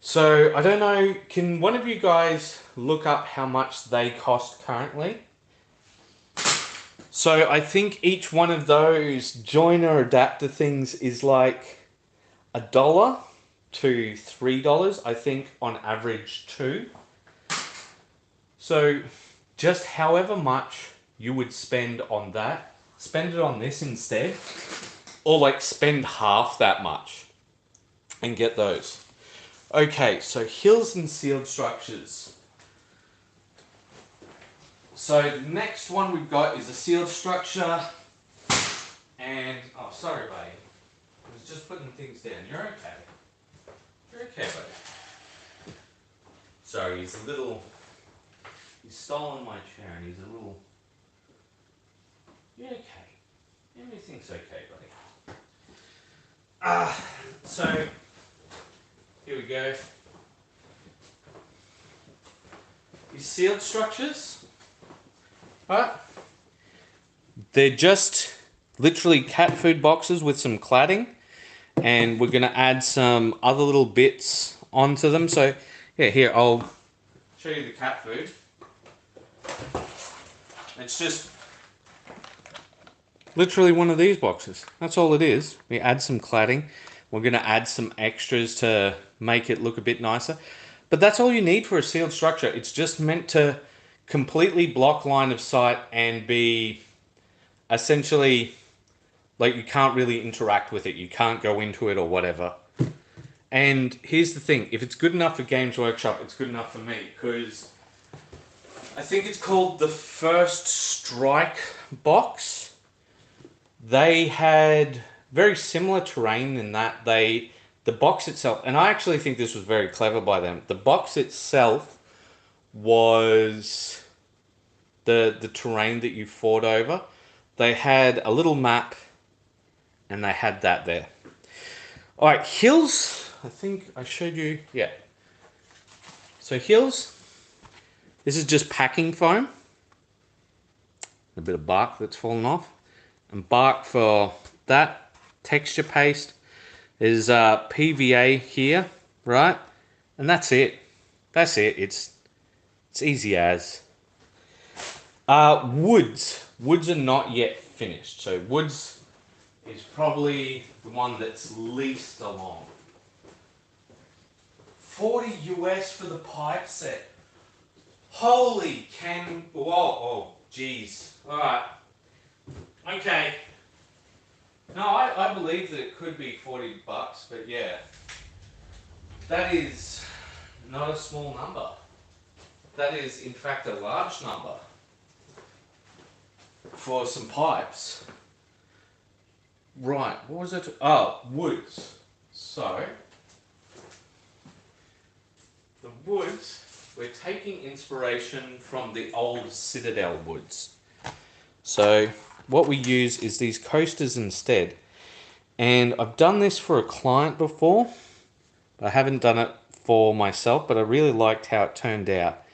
So, I don't know, can one of you guys look up how much they cost currently? So, I think each one of those joiner adapter things is like $1 to $3, I think on average $2. So just however much you would spend on that, spend it on this instead, or like spend half that much and get those. Okay, so hills and sealed structures. So the next one we've got is a sealed structure, and oh, sorry, buddy, I was just putting things down. You're okay. You're okay, buddy. Sorry, he's stolen my chair and he's a little... You're okay. Everything's okay, buddy. So, here we go. These sealed structures, right? They're just literally cat food boxes with some cladding, and we're going to add some other little bits onto them. So, yeah, here, I'll show you the cat food. It's just literally one of these boxes. That's all it is. We add some cladding. We're going to add some extras to make it look a bit nicer. But that's all you need for a sealed structure. It's just meant to completely block line of sight and be essentially like you can't really interact with it. You can't go into it or whatever. And here's the thing. If it's good enough for Games Workshop, it's good enough for me, because I think it's called the First Strike box. They had very similar terrain in that the box itself, and I actually think this was very clever by them. The box itself was the terrain that you fought over. They had a little map, and they had that there. All right, hills. I think I showed you. Yeah. So hills. This is just packing foam. A bit of bark that's fallen off. And bark for that. Texture paste. There's PVA here, right? And that's it. That's it. It's easy as. Woods. Woods are not yet finished. So woods is probably the one that's least along. 40 US for the pipe set. Holy whoa, oh, geez. All right. Okay. No, I believe that it could be $40, but yeah. That is not a small number. That is, in fact, a large number for some pipes. Right, what was it? Oh, woods. So, the woods, we're taking inspiration from the old Citadel woods. So, what we use is these coasters instead. And I've done this for a client before. I haven't done it for myself, but I really liked how it turned out.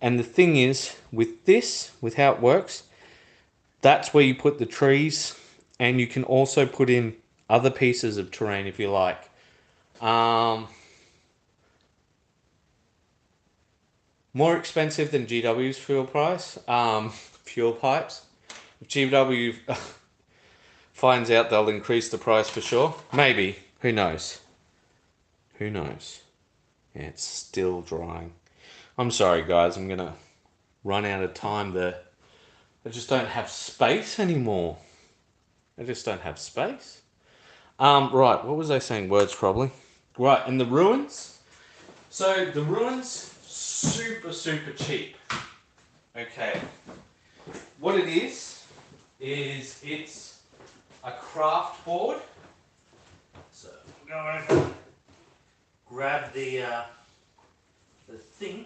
And the thing is, with this, with how it works, that's where you put the trees, and you can also put in other pieces of terrain if you like. More expensive than GW's fuel price, fuel pipes. If GW finds out, they'll increase the price for sure. Maybe, who knows? Who knows? Yeah, it's still drying. I'm sorry guys, I'm gonna run out of time there. I just don't have space anymore. I just don't have space. Right, what was I saying? Words probably. Right, and the ruins. So the ruins, super cheap. Okay. What it is it's a craft board. So I'm going to grab the thing.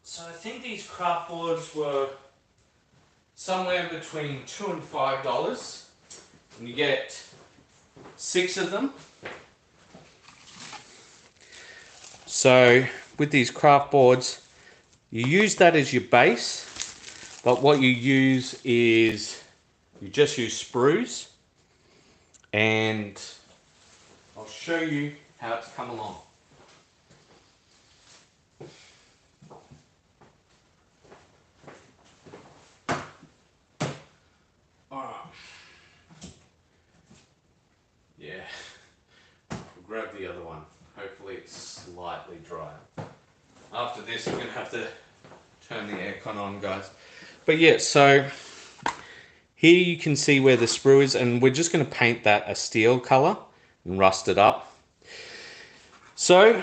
So I think these craft boards were somewhere between $2 and $5, and you get 6 of them. So with these craft boards, you use that as your base, but what you use is you just use sprues, and I'll show you how it's come along. Yeah, we'll grab the other one. Hopefully it's slightly dry. After this, we're going to have to turn the aircon on, guys. But yeah, so here you can see where the sprue is, and we're just going to paint that a steel color and rust it up. So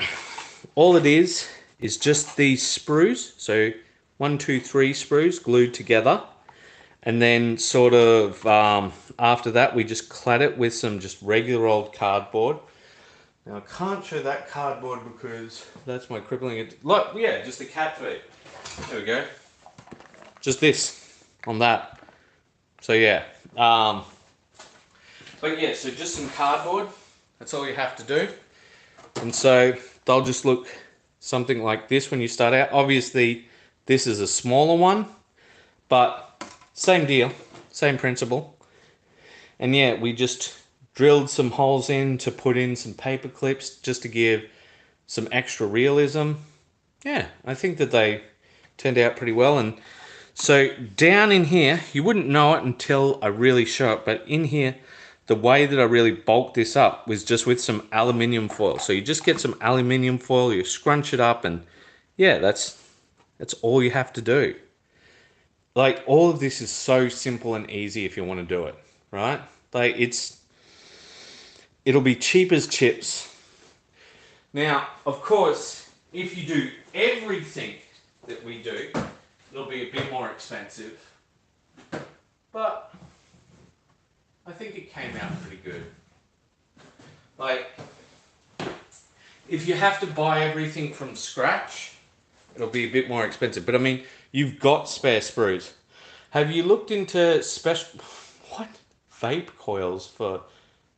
all it is just these sprues. So 1, 2, 3 sprues glued together. And then sort of after that, we just clad it with some just regular old cardboard. Now I can't show that cardboard because that's my crippling it. Look, yeah, just the cat feet. There we go. Just this on that. So yeah. But yeah, so just some cardboard. That's all you have to do. And so they'll just look something like this when you start out. Obviously, this is a smaller one, but same deal, same principle. And yeah, we just drilled some holes in to put in some paper clips just to give some extra realism. Yeah, I think that they turned out pretty well. And so down in here, you wouldn't know it until I really show it, but in here, the way that I really bulked this up was just with some aluminium foil. So you just get some aluminium foil, you scrunch it up, and yeah, that's all you have to do. Like, all of this is so simple and easy if you want to do it, right? Like, it'll be cheap as chips. Now, of course, if you do everything that we do, it'll be a bit more expensive. But I think it came out pretty good. Like, if you have to buy everything from scratch, it'll be a bit more expensive. But I mean, you've got spare sprues. Have you looked into special, vape coils for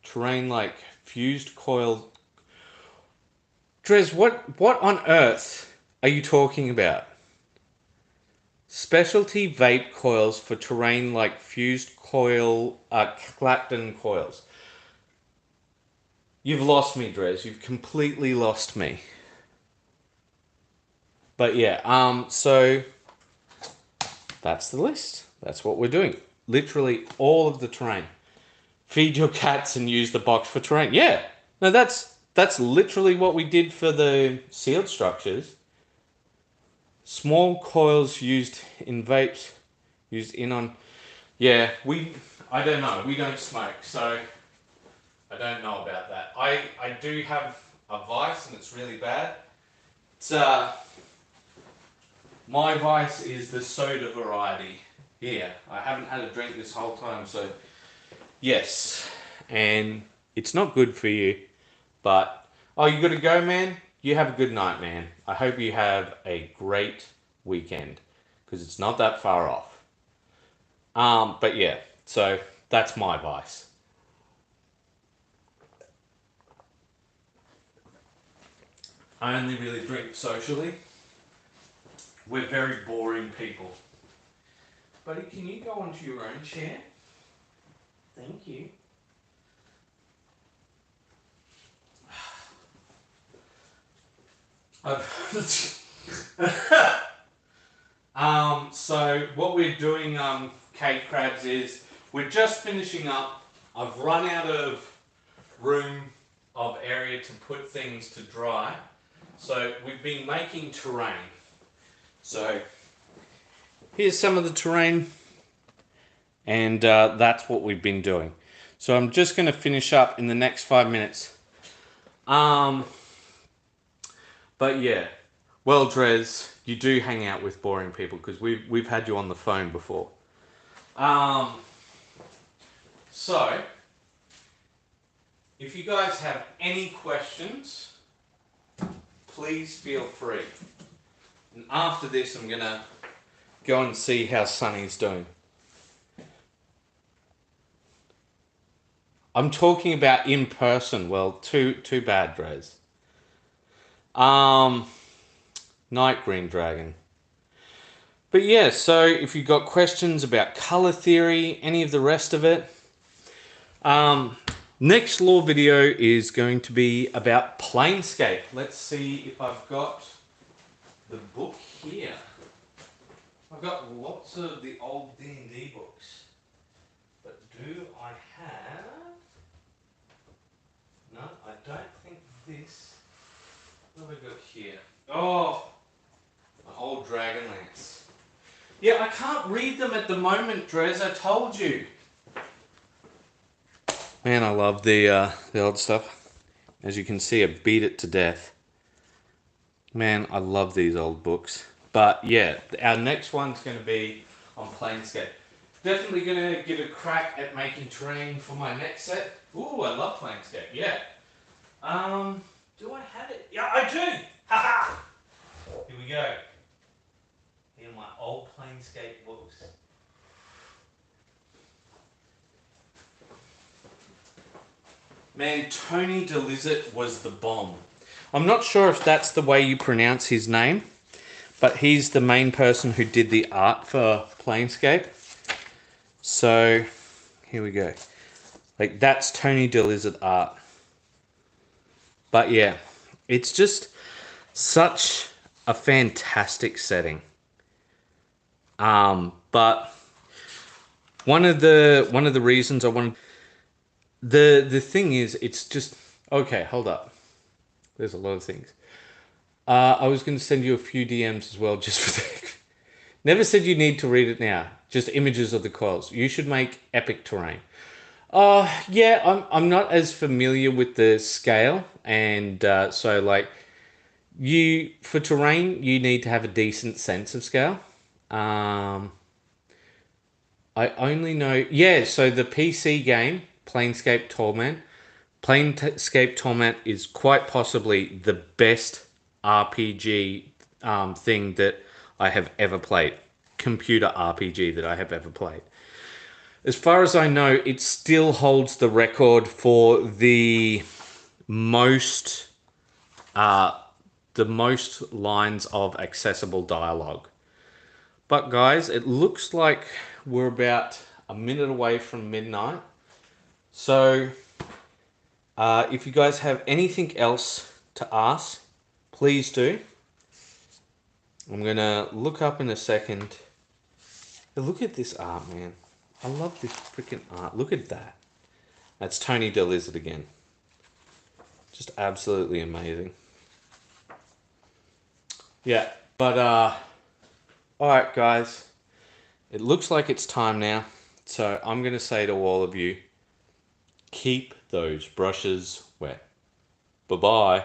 terrain, like fused coil? Drez, what on earth are you talking about? Specialty vape coils for terrain like fused coil, Clapton coils. You've lost me, Drez. You've completely lost me. But yeah, so that's the list. That's what we're doing. Literally all of the terrain. Feed your cats and use the box for terrain. Yeah. No, that's literally what we did for the sealed structures. Small coils used in vapes, used in on. Yeah, I don't know. We don't smoke, so I don't know about that. I do have a vice, and it's really bad. It's my vice is the soda variety here. I haven't had a drink this whole time, so yes. And it's not good for you, but oh, you gotta go, man? You have a good night, man. I hope you have a great weekend, because it's not that far off. But yeah, so that's my vice. I only really drink socially. we're very boring people. Buddy, can you go onto your own chair? Thank you. So what we're doing, cave crabs, is we're just finishing up. I've run out of room of area to put things to dry. So we've been making terrain. So here's some of the terrain, and that's what we've been doing. So I'm just going to finish up in the next 5 minutes. But yeah, well, Drez, you do hang out with boring people because we've had you on the phone before. So if you guys have any questions, please feel free. And after this, I'm gonna go and see how Sunny's doing. I'm talking about in person. Well, too bad, Drez. Night Green Dragon. But yeah, so if you've got questions about color theory, any of the rest of it, next lore video is going to be about Planescape. Let's see if I've got the book here. I've got lots of the old D&D books. But do I have... No, I don't think this... What have I got here? Oh! My old Dragonlance. Yeah, I can't read them at the moment, Drez. I told you. Man, I love the old stuff. As you can see, I beat it to death. Man, I love these old books. But yeah, our next one's going to be on Planescape. Definitely going to give a crack at making terrain for my next set. Ooh, I love Planescape. Yeah. Do I have it? Yeah, I do. Haha. Here we go. Here are my old Planescape books. Man, Tony DeLizard was the bomb. I'm not sure if that's the way you pronounce his name, but he's the main person who did the art for Planescape. So, here we go. Like, that's Tony DeLizard art. But yeah, it's just such a fantastic setting. But one of the reasons I wanted... The thing is, it's just... Okay, hold up. There's a lot of things. I was going to send you a few DMs as well, just for that. Never said you need to read it now. Just images of the coils. You should make epic terrain. Yeah, I'm not as familiar with the scale, and so like for terrain, you need to have a decent sense of scale. I only know... Yeah, so the PC game, Planescape Torment. Planescape Torment is quite possibly the best RPG thing that I have ever played. Computer RPG that I have ever played. As far as I know, it still holds the record for the most lines of accessible dialogue. But guys, it looks like we're about a minute away from midnight. So if you guys have anything else to ask, please do. I'm going to look up in a second. Look at this art, man. I love this freaking art. Look at that. That's Tony DeLizard again. Just absolutely amazing. Yeah, but alright guys. It looks like it's time now. So I'm going to say to all of you, keep those brushes wet. Bye-bye.